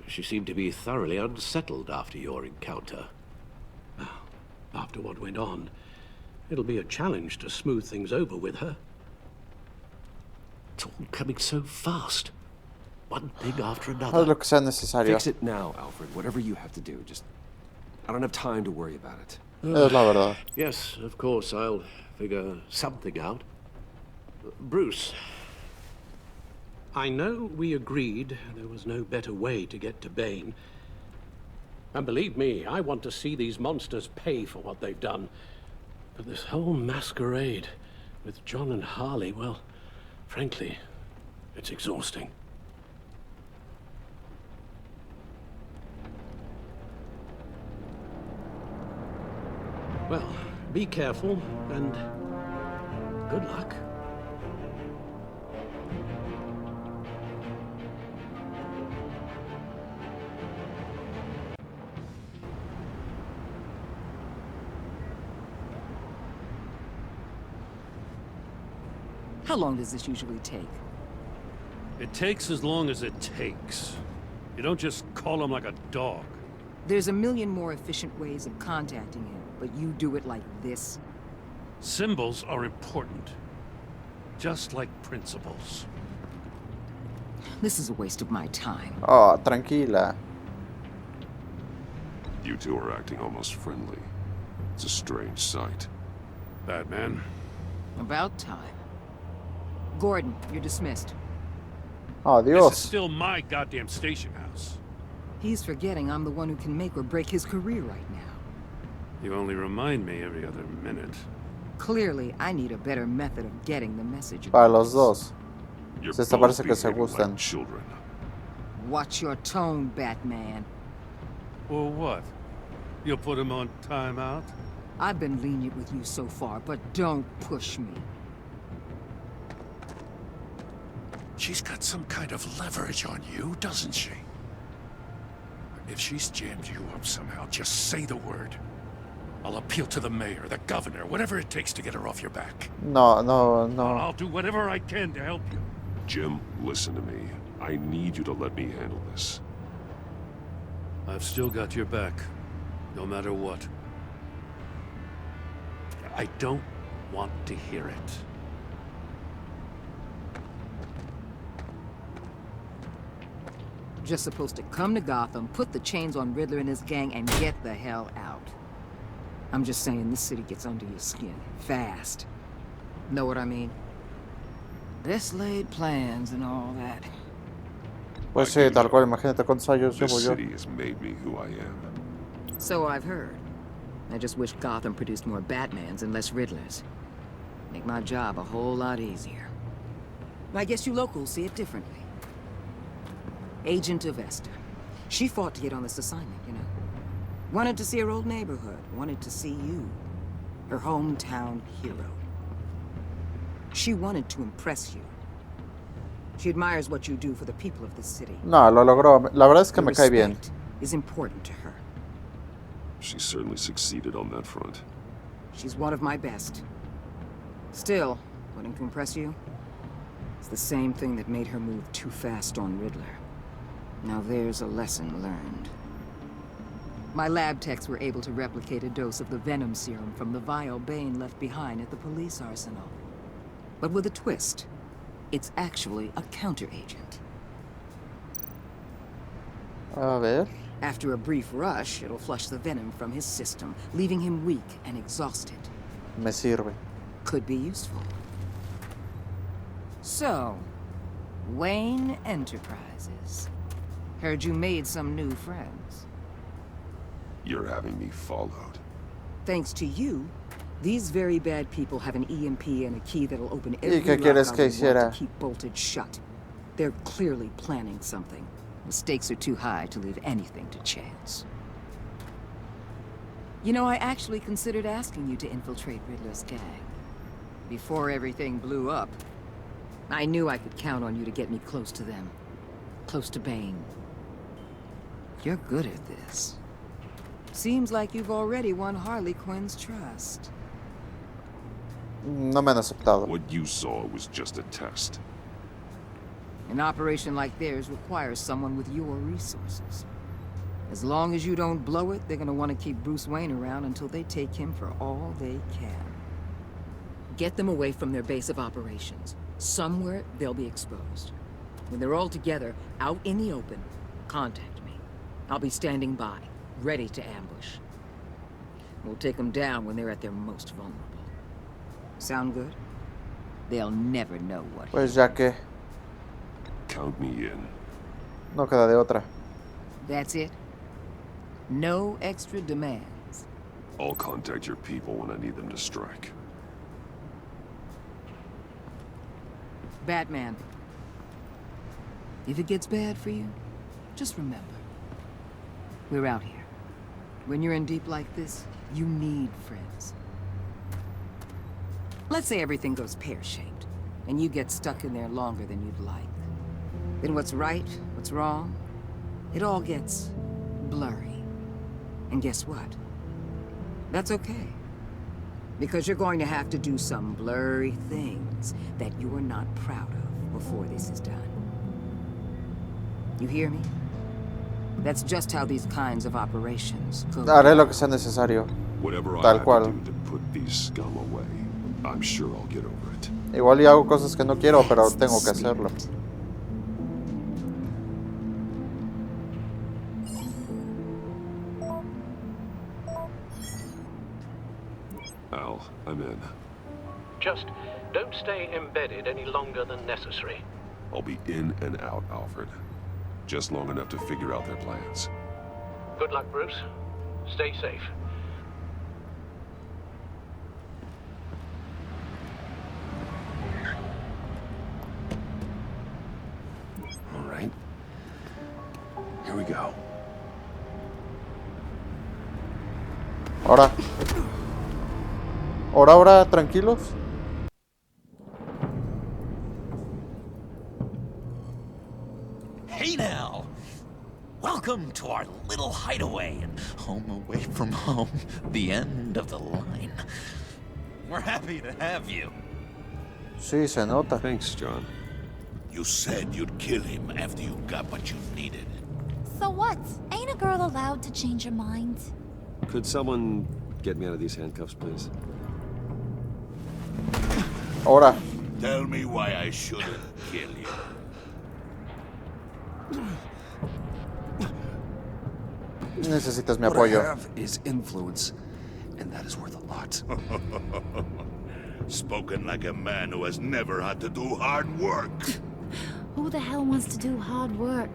She seemed to be thoroughly unsettled after your encounter. Well, after what went on, it'll be a challenge to smooth things over with her. It's all coming so fast. One thing after another. Haz lo que sea necesario. Fix it now, Alfred. Whatever you have to do. Just... I don't have time to worry about it. Es la verdad. Yes, of course, I'll figure something out. Bruce, I know we agreed there was no better way to get to Bane. And believe me, I want to see these monsters pay for what they've done. But this whole masquerade with John and Harley, well, frankly, it's exhausting. Well, be careful, and good luck. How long does this usually take? It takes as long as it takes. You don't just call him like a dog. There's a million more efficient ways of contacting him, but you do it like this? Symbols are important. Just like principles. This is a waste of my time. Oh, tranquila. You two are acting almost friendly. It's a strange sight. Batman. About time. Gordon, you're dismissed. Oh, This Dios. is still my goddamn station house. He's forgetting I'm the one who can make or break his career right now. You only remind me every other minute. Clearly, I need a better method of getting the message Para los dos. You're Se esta both parece que se behaving gustan. like children. Watch your tone, Batman. Well, what? You'll put him on timeout? I've been lenient with you so far, but don't push me. She's got some kind of leverage on you, doesn't she? If she's jammed you up somehow, just say the word. I'll appeal to the mayor, the governor, whatever it takes to get her off your back. No, no, no. I'll do whatever I can to help you. Jim, listen to me. I need you to let me handle this. I've still got your back, no matter what. I don't want to hear it. Just supposed to come to Gotham, put the chains on Riddler and his gang, and get the hell out. I'm just saying, this city gets under your skin. Fast. Know what I mean? Best laid plans and all that. Pues sí, tal cual. Imagínate cuántos años This llevo yo. city has made me who I am. So I've heard. I just wish Gotham produced more Batmans and less Riddlers. Make my job a whole lot easier. I guess you locals see it differently. Agent of Esther. She fought to get on this assignment, you know. Wanted to see her old neighborhood. Wanted to see you. Her hometown hero. She wanted to impress you. She admires what you do for the people of this city. No, lo logró. La verdad es que Your me cae bien. respect is important to her. She certainly succeeded on that front. She's one of my best. Still, wanting to impress you? It's the same thing that made her move too fast on Riddler. Now there's a lesson learned. My lab techs were able to replicate a dose of the venom serum from the vial Bane left behind at the police arsenal. But with a twist. It's actually a counter-agent. A ver. After a brief rush, it'll flush the venom from his system, leaving him weak and exhausted. Me sirve. Could be useful. So, Wayne Enterprises. Heard you made some new friends. You're having me followed. Thanks to you, these very bad people have an EMP and a key that'll open every qué lock quieres I que would hiciera? want to keep bolted shut. They're clearly planning something. The stakes are too high to leave anything to chance. You know, I actually considered asking you to infiltrate Riddler's gang. Before everything blew up, I knew I could count on you to get me close to them. Close to Bane. You're good at this. Seems like you've already won Harley Quinn's trust. No me han aceptado. What you saw was just a test. An operation like theirs requires someone with your resources. As long as you don't blow it, they're gonna want to keep Bruce Wayne around until they take him for all they can. Get them away from their base of operations. Somewhere they'll be exposed. When they're all together, out in the open, contact me. I'll be standing by, ready to ambush. We'll take them down when they're at their most vulnerable. Sound good? They'll never know what. Pues ya que Count me in. no queda de otra. That's it? No extra demands. I'll contact your people when I need them to strike. Batman. If it gets bad for you, just remember. We're out here. When you're in deep like this, you need friends. Let's say everything goes pear-shaped, and you get stuck in there longer than you'd like. Then what's right, what's wrong, it all gets blurry. And guess what? That's okay. Because you're going to have to do some blurry things that you're not proud of before this is done. You hear me? That's just how these kinds of operations go. Haré lo que sea necesario. Whatever I Tal have cual. to do to put these scum away, I'm sure I'll get over it. Igual y hago cosas que no quiero, pero tengo que hacerlo. Al, I'm in. Just don't stay embedded any longer than necessary. I'll be in and out, Alfred. Just long enough to figure out their plans. Good luck, Bruce. Stay safe. All right. Here we go. Ahora. Ahora, tranquilos. Hey now! Welcome to our little hideaway and home away from home, the end of the line. We're happy to have you. Sí, se nota. Thanks, John. You said you'd kill him after you got what you needed. So what? Ain't a girl allowed to change her mind? Could someone get me out of these handcuffs, please? Ahora. Tell me why I shouldn't kill you. Necesitas mi What I apoyo. have is influence, and that is worth a lot. Spoken like a man who has never had to do hard work. Who the hell wants to do hard work?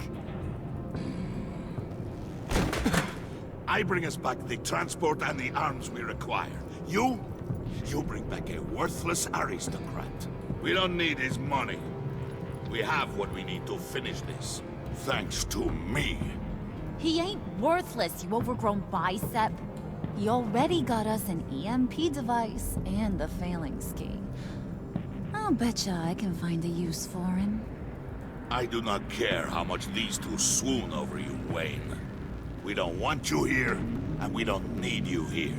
I bring us back the transport and the arms we require. You bring back a worthless aristocrat. We don't need his money. We have what we need to finish this. Thanks to me. He ain't worthless, you overgrown bicep. He already got us an EMP device and the failing ski. I'll betcha I can find a use for him. I do not care how much these two swoon over you, Wayne. We don't want you here, and we don't need you here.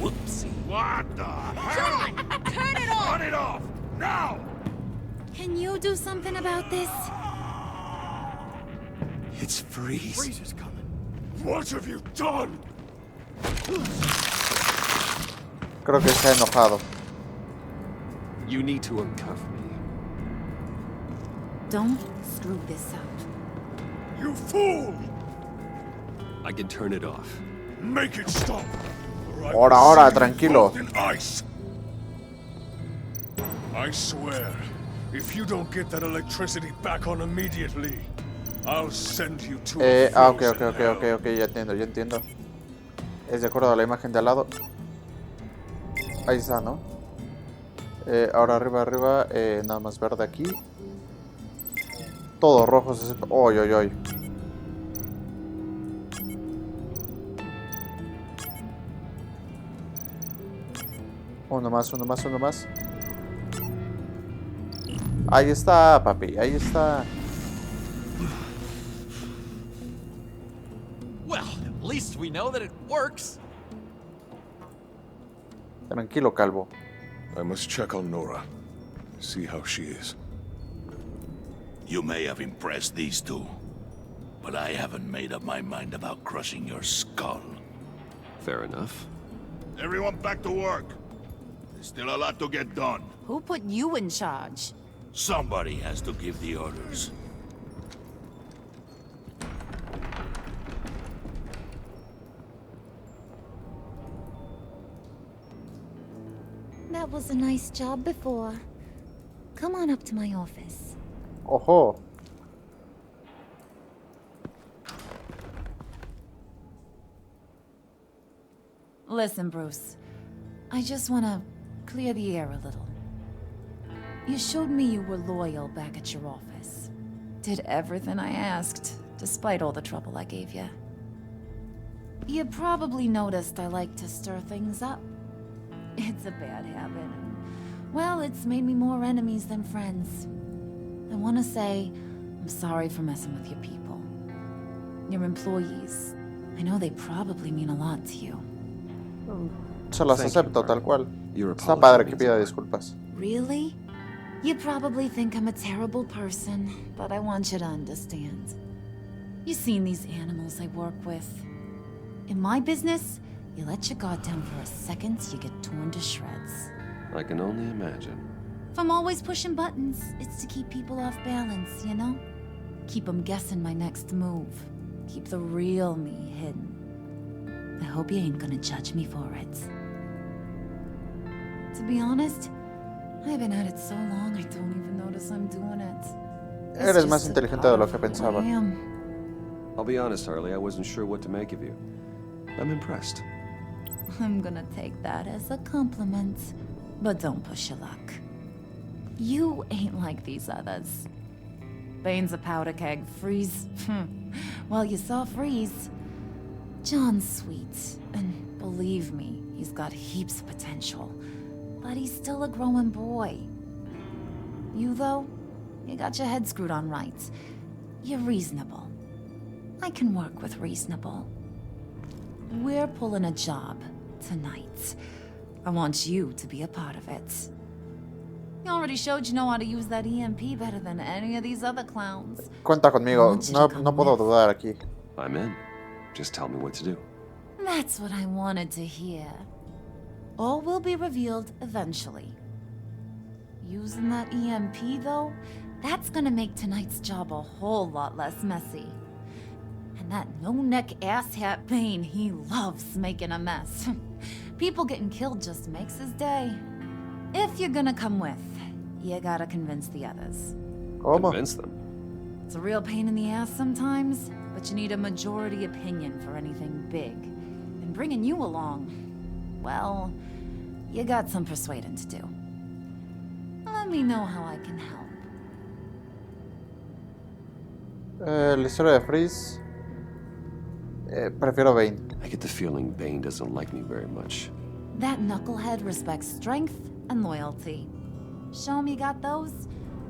Whoopsie. What the hell? John! Turn it off! Turn it off! Now! Can you do something about this? It's Freeze. Freeze is coming. What have you done? Creo que está enojado. You need to uncuff me. Don't screw this up. You fool! I can turn it off. Make it stop. Ahora, tranquilo. In ice. I swear, if you don't get that electricity back on immediately, I'll send you to a Ok, frozen hell. ya entiendo. Es de acuerdo a la imagen de al lado. Ahí está, ¿no? Ahora arriba, nada más verde aquí. Todo rojo. Oy. Uno más. Ahí está, papi, ahí está. Well, at least we know that it works. Tranquilo, calvo. I must check on Nora. See how she is. You may have impressed these two, but I haven't made up my mind about crushing your skull. Fair enough. Everyone back to work. There's still a lot to get done. Who put you in charge? Somebody has to give the orders. That was a nice job before. Come on up to my office. Ojo. Listen, Bruce. I just want to clear the air a little. You showed me you were loyal back at your office. Did everything I asked, despite all the trouble I gave you. You probably noticed I like to stir things up. It's a bad habit. Well, it's made me more enemies than friends. I want to say, I'm sorry for messing with your people. Your employees. I know they probably mean a lot to you. Se las acepto tal cual. Your Está apology padre que means pida a lot. disculpas. Really? You probably think I'm a terrible person, but I want you to understand. You've seen these animals I work with. In my business, you let your guard down for a second, you get torn to shreds. I can only imagine. If I'm always pushing buttons, it's to keep people off balance, you know? Keep them guessing my next move. Keep the real me hidden. I hope you ain't gonna judge me for it. To be honest, I've been at it so long I don't even notice I'm doing it. Eres más inteligente de lo que pensaba. I'll be honest, Harley, I wasn't sure what to make of you. I'm impressed. I'm gonna take that as a compliment. But don't push your luck. You ain't like these others. Bane's a powder keg. Freeze. Well, you saw Freeze. John's sweet. And believe me, he's got heaps of potential. But he's still a growing boy. You, though, you got your head screwed on right. You're reasonable. I can work with reasonable. We're pulling a job tonight. I want you to be a part of it. You already showed you know how to use that EMP better than any of these other clowns. Cuenta conmigo. No puedo dudar aquí. I'm in. Just tell me what to do. That's what I wanted to hear. All will be revealed eventually. Using that EMP, though, that's gonna make tonight's job a whole lot less messy. And that no-neck asshat Bane, he loves making a mess. People getting killed just makes his day. If you're gonna come with, you gotta convince the others. ¿Cómo? Convince them. It's a real pain in the ass sometimes, but you need a majority opinion for anything big. And bringing you along, well, you got some persuading to do. Let me know how I can help. La historia de Freeze. Prefiero Bane. I get the feeling Bane doesn't like me very much. That knucklehead respects strength and loyalty. Show him you got those,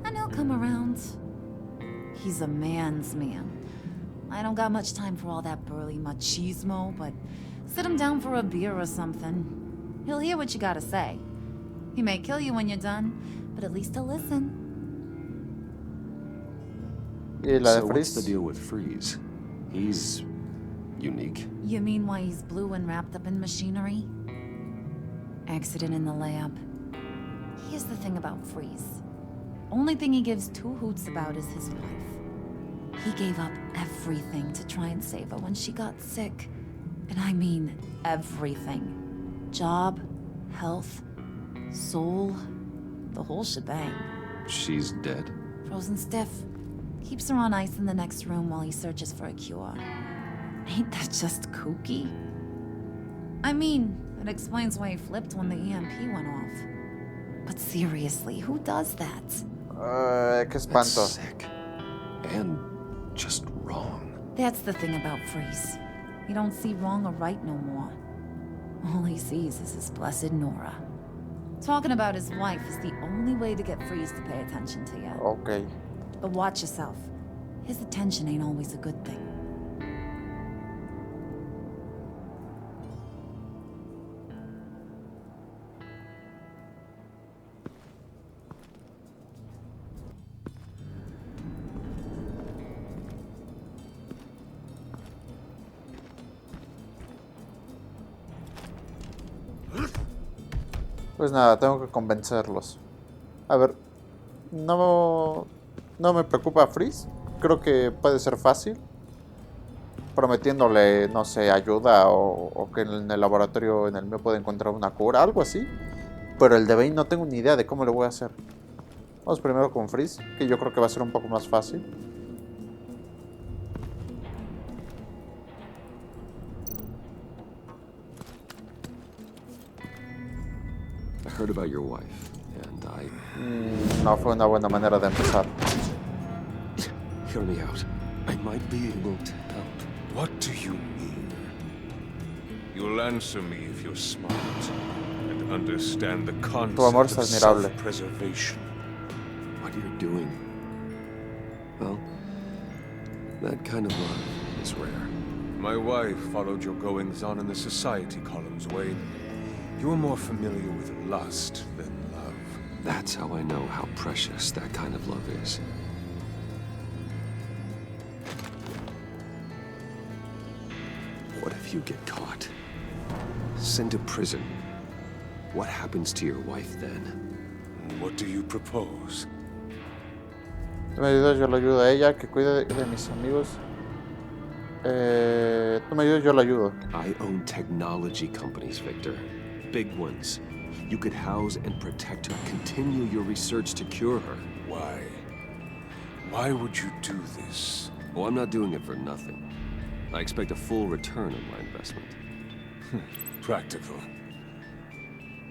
and he'll come around. He's a man's man. I don't got much time for all that burly machismo, but sit him down for a beer or something. He'll hear what you gotta say. He may kill you when you're done, but at least he'll listen. ¿Y la de So what's the Freeze? deal with Freeze? He's unique. You mean why he's blue and wrapped up in machinery? Accident in the lab. Here's the thing about Freeze. Only thing he gives two hoots about is his wife. He gave up everything to try and save her when she got sick. And I mean everything. Job, health, soul, the whole shebang. She's dead? Frozen stiff. Keeps her on ice in the next room while he searches for a cure. Ain't that just kooky? I mean, it explains why he flipped when the EMP went off. But seriously, who does that? Qué That's espanto. sick. And just wrong. That's the thing about Freeze. He don't see wrong or right no more. All he sees is his blessed Nora. Talking about his wife is the only way to get Freeze to pay attention to you. Ok. But watch yourself. His attention ain't always a good thing. Pues nada, tengo que convencerlos. A ver, no me preocupa Freeze. Creo que puede ser fácil. Prometiéndole, no sé, ayuda o que en el laboratorio en el mío pueda encontrar una cura, algo así. Pero el de Bane no tengo ni idea de cómo le voy a hacer. Vamos primero con Freeze, que yo creo que va a ser un poco más fácil. I heard about your wife, and No fue una buena manera de empezar. Hear me out. I might be able to help. What do you mean? You'll answer me if you're smart and understand the Tu amor concept es of admirable. self-preservation. What you're doing, well, that kind of love is rare. My wife followed your goings-on in the society columns, Wayne. You're more familiar with lust than love. That's how I know how precious that kind of love is. What if you get caught? Sent to prison. What happens to your wife then? What do you propose? Tú me ayudas, yo la ayudo a ella, que cuide de mis amigos. Tú me ayudas, yo la ayudo. I own technology companies, Victor. Big ones. You could house and protect her, continue your research to cure her. Why? Why would you do this? Well, I'm not doing it for nothing. I expect a full return on my investment. Practical.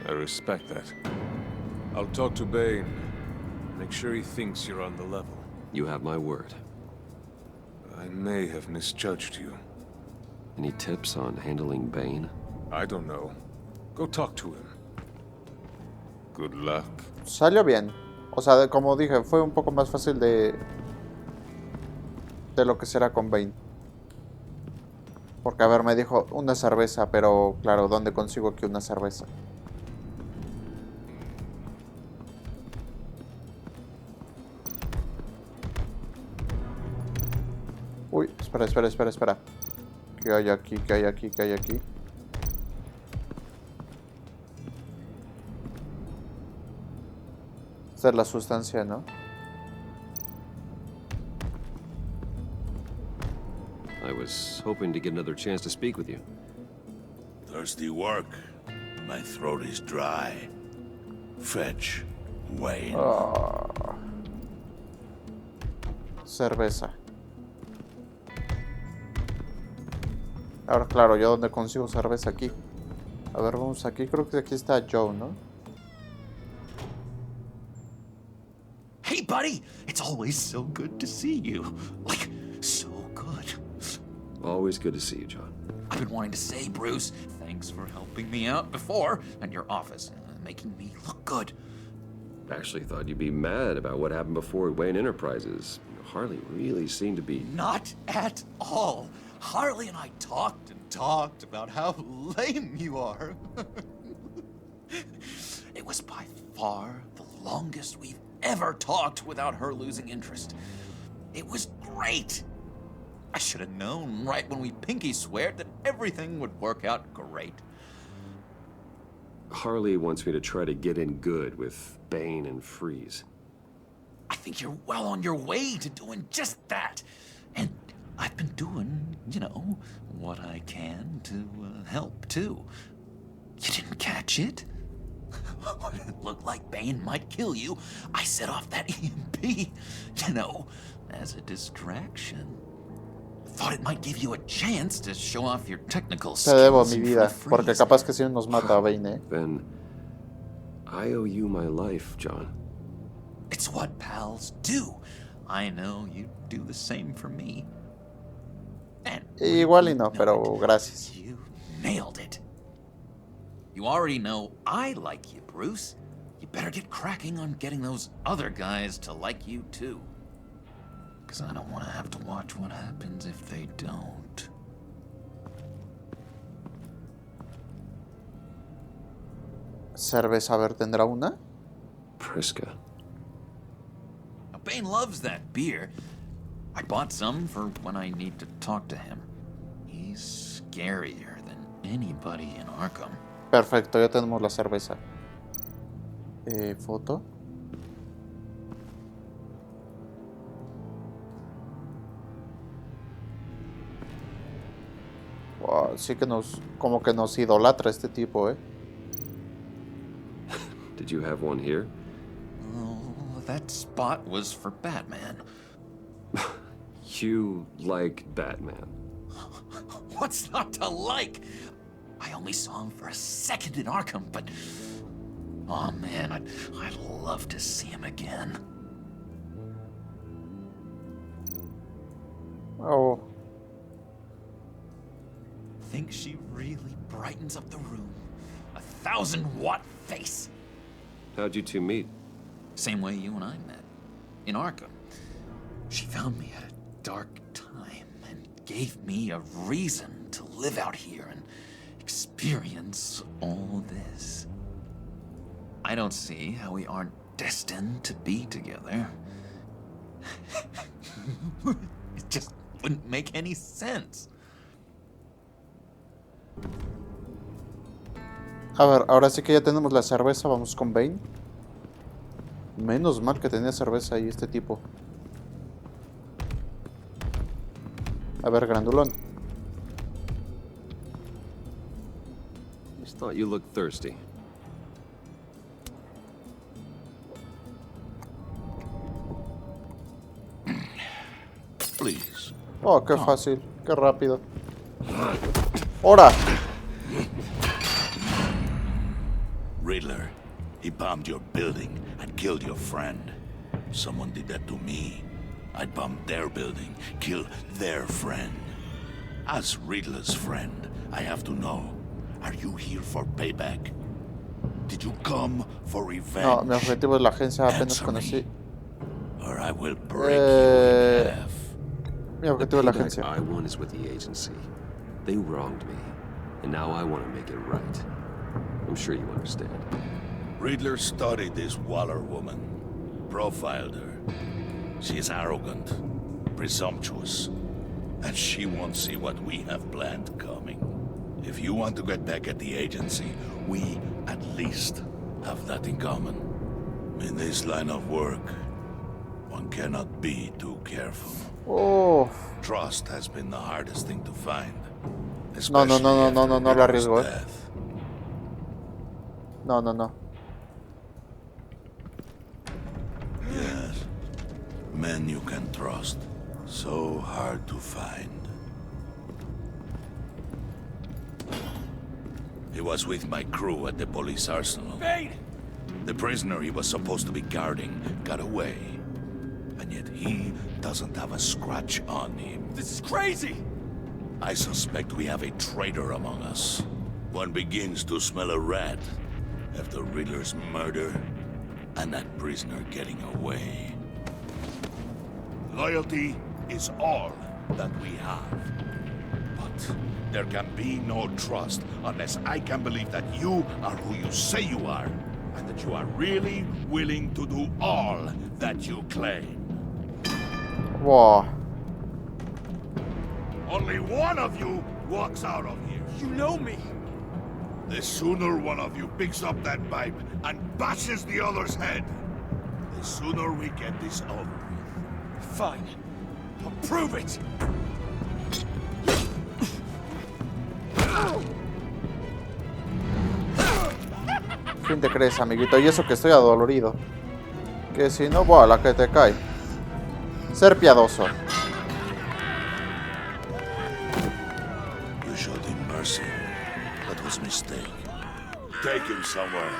I respect that. I'll talk to Bane. Make sure he thinks you're on the level. You have my word. I may have misjudged you. Any tips on handling Bane? I don't know. Go talk to him. Good luck. Salió bien. O sea, como dije, fue un poco más fácil de lo que será con Bane. Porque, a ver, me dijo una cerveza, pero claro, ¿dónde consigo aquí una cerveza? Uy, espera. ¿Qué hay aquí? ¿Qué hay aquí? ¿Qué hay aquí? Esta es la sustancia, ¿no? I was hoping to get another chance to speak with you. Thirsty work. My throat is dry. Fetch, Wayne. Cerveza. Ahora, claro, ¿yo dónde consigo cerveza aquí? A ver, vamos aquí. Creo que aquí está Joe, ¿no? Hey, buddy! It's always so good to see you. Like, so good. Always good to see you, John. I've been wanting to say, Bruce, thanks for helping me out before at your office, making me look good. Actually thought you'd be mad about what happened before Wayne Enterprises. Harley really seemed to be... Not at all. Harley and I talked and talked about how lame you are. It was by far the longest we've ever talked without her losing interest. It was great. I should have known right when we pinky sweared that everything would work out great. Harley wants me to try to get in good with Bane and Freeze. I think you're well on your way to doing just that. And I've been doing, you know, what I can to help, too. You didn't catch it? When it looked like Bane might kill you, I set off that EMP, you know, as a distraction. Thought it might give you a chance to show off your technical Te debo skills mi and vida, free porque freeze. capaz que si nos mata a Bane, ¿eh? Then I owe you my life, John. It's what pals do. I know you'd do the same for me. And Igual y no, pero gracias. you nailed it. You already know I like you, Bruce. You better get cracking on getting those other guys to like you, too. Because I don't want to have to watch what happens if they don't. Cerveza, a ver, ¿tendrá una? Priska. Now, Bane loves that beer. I bought some for when I need to talk to him. He's scarier than anybody in Arkham. Perfecto, ya tenemos la cerveza. Foto. Wow, sí que como que nos idolatra este tipo, Did you have one here? Oh, that spot was for Batman. You like Batman? What's not to like? I only saw him for a second in Arkham, but... Oh man, I'd love to see him again. Oh. Think she really brightens up the room. 1,000-watt face. How'd you two meet? Same way you and I met. In Arkham. She found me at a dark time and gave me a reason to live out here and experience all this. I don't see how we aren't destined to be together. It just wouldn't make any sense. A ver, ahora sí que ya tenemos la cerveza, vamos con Bane. Menos mal que tenía cerveza ahí este tipo. A ver, grandulón. Just thought you looked thirsty. Please. Oh, qué fácil, qué rápido. ¡Hora! Riddler, he bombed your building and killed your friend. Someone did that to me. I'd bomb their building, kill their friend. As Riddler's friend, I have to know, are you here for payback? Did you come for revenge? No, mi objetivo es la agencia, apenas conocí. Or I will break you in half. Mi objetivo es la agencia. I want is with the agency. They wronged me, and now I want to make it right. I'm sure you understand. Riddler studied this Waller woman, profiled her. She is arrogant, presumptuous, and she won't see what we have planned coming. If you want to get back at the agency, we at least have that in common. In this line of work, one cannot be too careful. Oh. Trust has been the hardest thing to find. No lo arriesgo, Death. No. Yes. Men you can trust. So hard to find. He was with my crew at the police arsenal. Bane! The prisoner he was supposed to be guarding got away. And yet he doesn't have a scratch on him. This is crazy! I suspect we have a traitor among us. One begins to smell a rat after Riddler's murder and that prisoner getting away. Loyalty is all that we have. But there can be no trust unless I can believe that you are who you say you are, and that you are really willing to do all that you claim. Wow. Only one of you walks out of here. You know me. The sooner one of you picks up that pipe and bashes the other's head, the sooner we get this over with. Fine. I'll prove it. ¿Quién te crees, amiguito? Y eso que estoy adolorido. Que si no, buah, la que te cae. Ser piadoso. You showed him mercy. That was a mistake. Take him somewhere.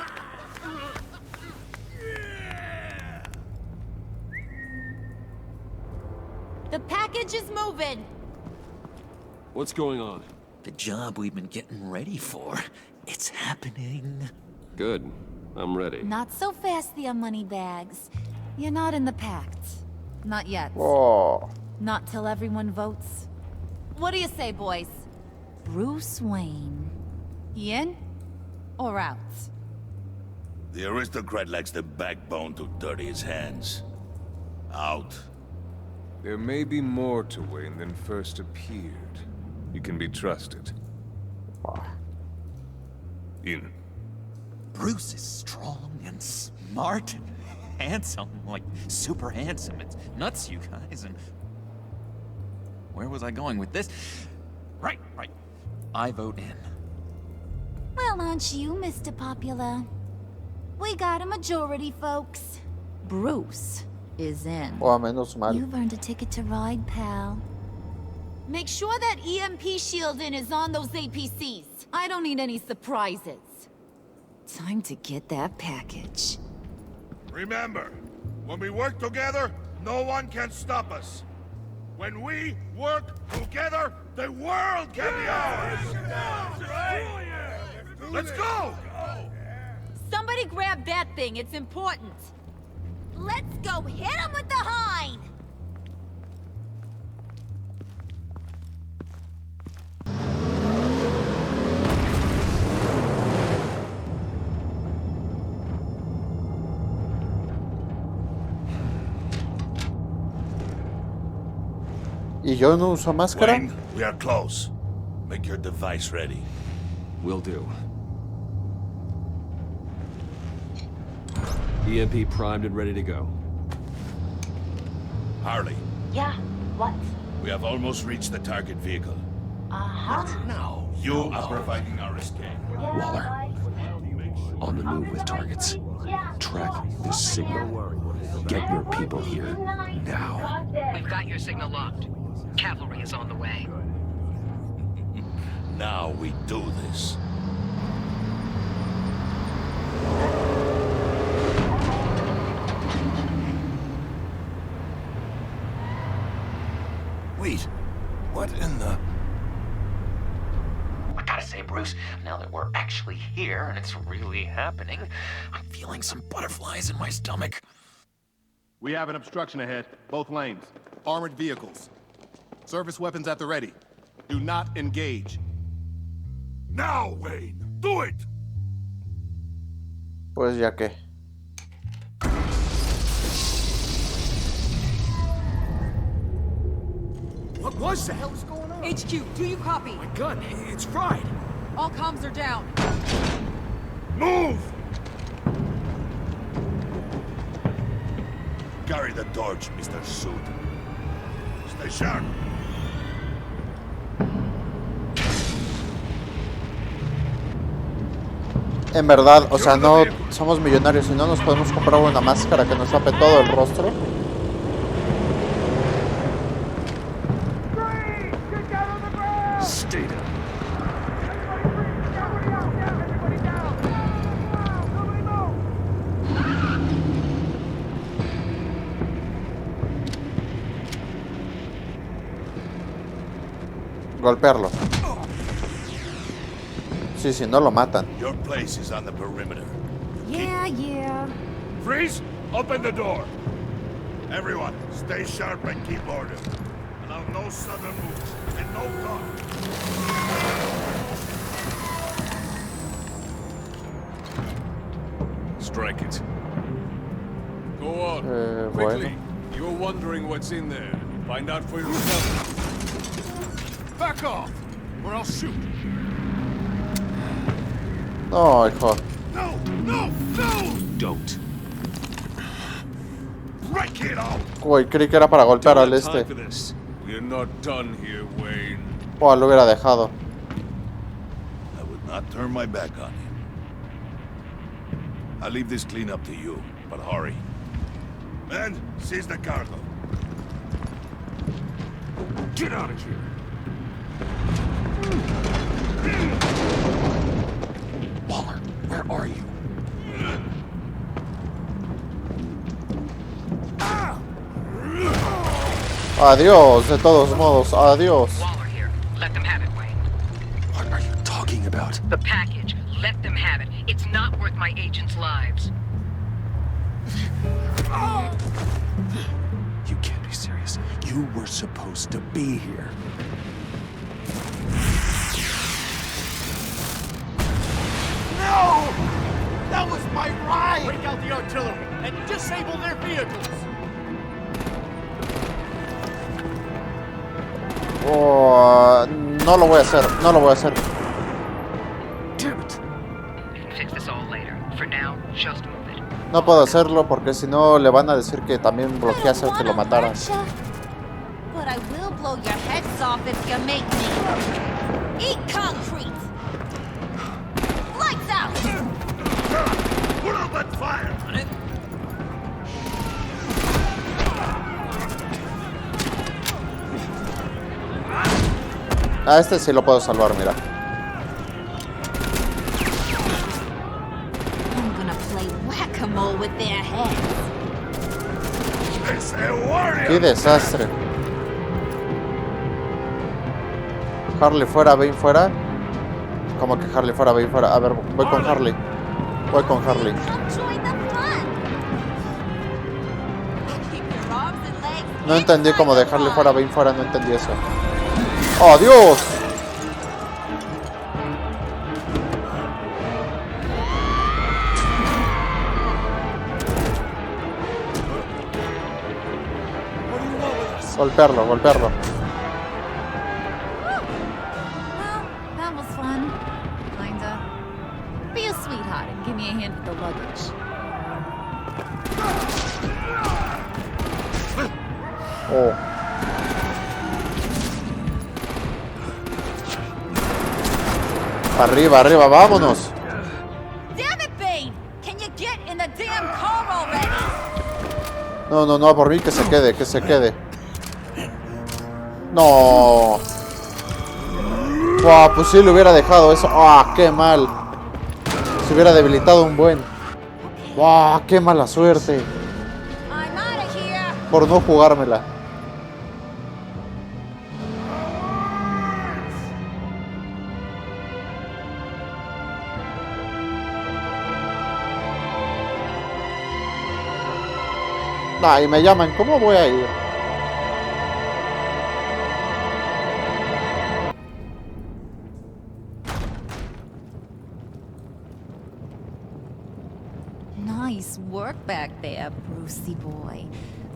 The package is moving. What's going on? The job we've been getting ready for. It's happening. Good. I'm ready. Not so fast, the money bags. You're not in the pact. Not yet. Whoa. Not till everyone votes. What do you say, boys? Bruce Wayne. In or out? The aristocrat lacks the backbone to dirty his hands. Out. There may be more to Wayne than first appeared. You can be trusted. In. Bruce is strong and smart. Smart, handsome, like super handsome. It's nuts, you guys. And where was I going with this? Right. I vote in. Well, aren't you, Mr. Popular? We got a majority, folks. Bruce is in. Oh, menos mal. You've earned a ticket to ride, pal. Make sure that EMP shielding is on those APCs. I don't need any surprises. Time to get that package. Remember, when we work together, no one can stop us. When we work together, the world can be ours! Let's go! Somebody grab that thing, it's important. Let's go hit him with the hind! ¿Y yo no uso máscara? Wayne, we are close. Make your device ready. Will do. EMP primed and ready to go. Harley. Yeah, what? We have almost reached the target vehicle. Uh-huh. Now, you are providing our escape. Waller. On the move with targets. Track this signal. Get your people here now. We've got your signal locked. Cavalry is on the way. Now we do this. Wait, what in the... I gotta say, Bruce, now that we're actually here and it's really happening, I'm feeling some butterflies in my stomach. We have an obstruction ahead, both lanes. Armored vehicles. Service weapons at the ready. Do not engage. Now, Wayne! Do it! Pues ya que. What was that? What the hell is going on? HQ, do you copy? My gun, it's fried. All comms are down. Move! Carry the torch, Mr. Suit. Stay sharp. En verdad, o sea, no somos millonarios y no nos podemos comprar una máscara que nos tape todo el rostro. Stay down. Golpearlo. Sí, sí, no lo matan. Your place is on the perimeter. Yeah. Freeze! Open the door! Everyone, stay sharp and keep order. Allow no sudden moves and no talk. Strike it. Go on. Quickly. Bueno. You're wondering what's in there. Find out for yourself. Back off, or I'll shoot. No, hijo. No! Don't. Break it out! Uy, creí que era para golpear al Don't have este. time for this. We're not done here, Wayne. Oh, lo hubiera dejado. I would not turn my back on him. I'll leave this clean up to you, but hurry. Men, seize the cargo. Get out of here. Waller, where are you? Adiós, de todos modos, adiós. Waller here. Let them have it, Wayne. What are you talking about? The package. Let them have it. It's not worth my agents' lives. You can't be serious. You were supposed to be here. No! That was my ride! Break out the artillery and disable their vehicles! Oh, no lo voy a hacer, no lo voy a hacer. Damn it. We can fix this all later. For now, just move it. No puedo hacerlo porque si no le van a decir que también bloqueaste al que lo matara. But I will blow your heads off if you make me. Eat concrete. Lights out. Put up that fire. A este sí lo puedo salvar, mira. I'm gonna play whack-a-mole with their heads. ¡Qué desastre! Harley fuera, Bane fuera. ¿Cómo que Harley fuera, Bane fuera? A ver, voy con Harley. Voy con Harley. No entendí cómo de Harley fuera, Bane fuera, no entendí eso. ¡Oh, Dios! Golpearlo, golpearlo. Well, that was fun. Kinda. Be a sweetheart and give me a hand with the luggage. Oh. Arriba, arriba, vámonos. Damn it, Bane! Can you get in the damn car already? No, no, no, por mí que se quede, que se quede. No. Wow, pues sí le hubiera dejado eso. Ah, qué mal. Se hubiera debilitado un buen. Wow, qué mala suerte. Por no jugármela. Nah, y me llaman, ¿cómo voy a ir? Nice work back there, Brucey boy.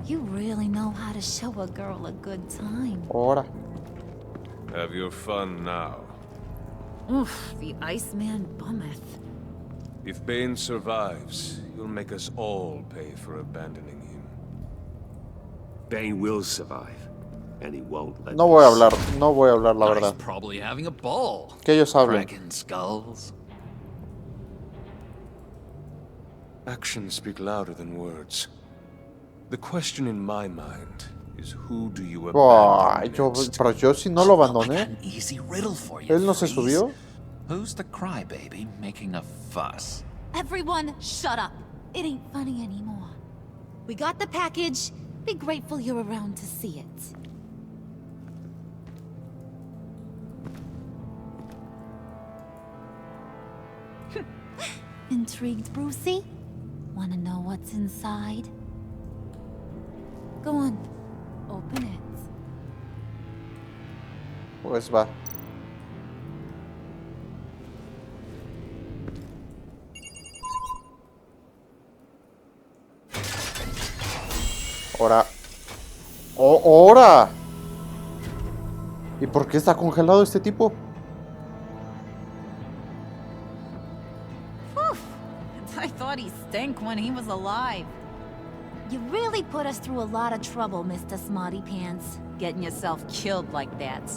You really know how to show a girl a good time. Ahora. Have your fun now. Oof, the Iceman bummeth. If Bane survives, he'll make us all pay for abandoning him. Bane will survive, and he won't let No voy a hablar, no voy a hablar la verdad. Probably having a ball. Que ellos hablen. Cracking skulls. Actions speak louder than words. The question in my mind is who do you abandon next? Pero yo si no lo abandoné. Easy riddle for you. Él no se subió. Who's the crybaby making a fuss? Everyone, shut up. It ain't funny anymore. We got the package. Be grateful you're around to see it. Intrigued, Brucey? Wanna know what's inside? Go on, open it. Pues va. Ahora. ¡Oh, ahora! ¿Y por qué está congelado este tipo? I thought he stank when he was alive. You really put us through a lot of trouble, Mr. Smarty Pants. Getting yourself killed like that.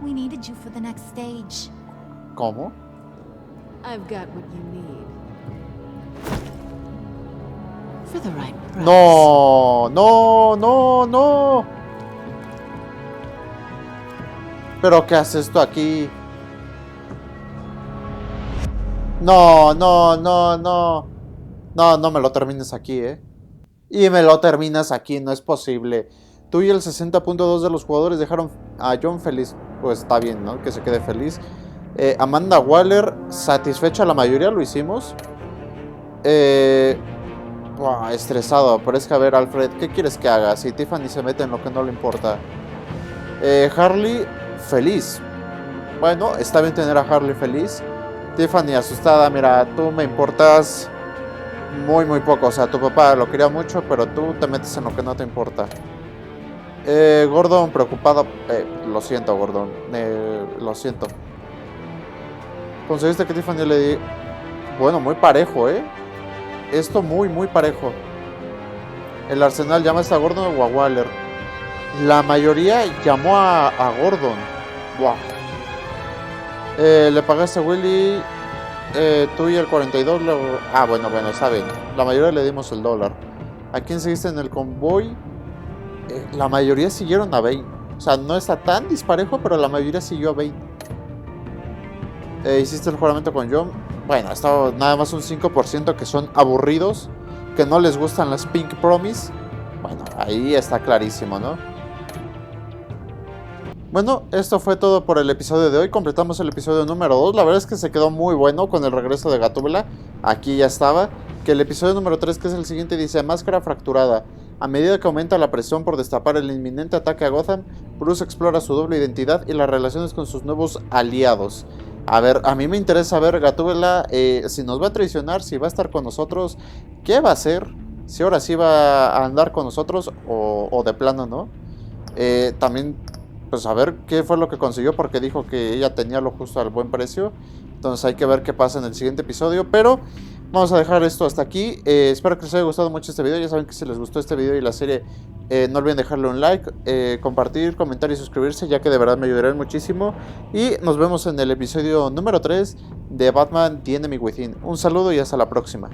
We needed you for the next stage. ¿Cómo? I've got what you need. For the right price. No, no, no, no. ¿Pero qué haces tú aquí? No, no, no, no. No, no me lo termines aquí, Y me lo terminas aquí, no es posible. Tú y el 60.2 de los jugadores dejaron a John feliz. Pues está bien, ¿no? Que se quede feliz. Amanda Waller, satisfecha la mayoría, lo hicimos. Estresado, pero es que a ver, Alfred, ¿qué quieres que haga? Si Tiffany se mete en lo que no le importa. Harley, feliz. Bueno, está bien tener a Harley feliz. Tiffany asustada, mira, tú me importas muy, muy poco. O sea, tu papá lo quería mucho, pero tú te metes en lo que no te importa. Gordon, preocupado. Lo siento, Gordon. Lo siento. Conseguiste que Tiffany le di... Bueno, muy parejo, esto muy parejo. El Arsenal llama a Gordon o a Waller. La mayoría llamó a Gordon. Wow. Le pagaste a Willy. Tú y el 42 luego... Ah, bueno, está bien. La mayoría le dimos el dólar. ¿A quién seguiste en el convoy? La mayoría siguieron a Bane. O sea, no está tan disparejo, pero la mayoría siguió a Bane. Hiciste el juramento con John. Bueno, está nada más un 5% que son aburridos, que no les gustan las Pink Promise. Bueno, ahí está clarísimo, ¿no? Bueno, esto fue todo por el episodio de hoy. Completamos el episodio número 2. La verdad es que se quedó muy bueno con el regreso de Gatúbela. Aquí ya estaba. Que el episodio número 3, que es el siguiente, dice: máscara fracturada. A medida que aumenta la presión por destapar el inminente ataque a Gotham, Bruce explora su doble identidad y las relaciones con sus nuevos aliados. A ver, a mí me interesa ver Gatúbela, si nos va a traicionar, si va a estar con nosotros, ¿qué va a hacer? Si ahora sí va a andar con nosotros o de plano no. También, pues a ver qué fue lo que consiguió, porque dijo que ella tenía lo justo al buen precio. Entonces hay que ver qué pasa en el siguiente episodio, pero vamos a dejar esto hasta aquí. Espero que les haya gustado mucho este video. Ya saben que si les gustó este video y la serie, no olviden dejarle un like, compartir, comentar y suscribirse, ya que de verdad me ayudarán muchísimo. Y nos vemos en el episodio número 3 de Batman The Enemy Within. Un saludo y hasta la próxima.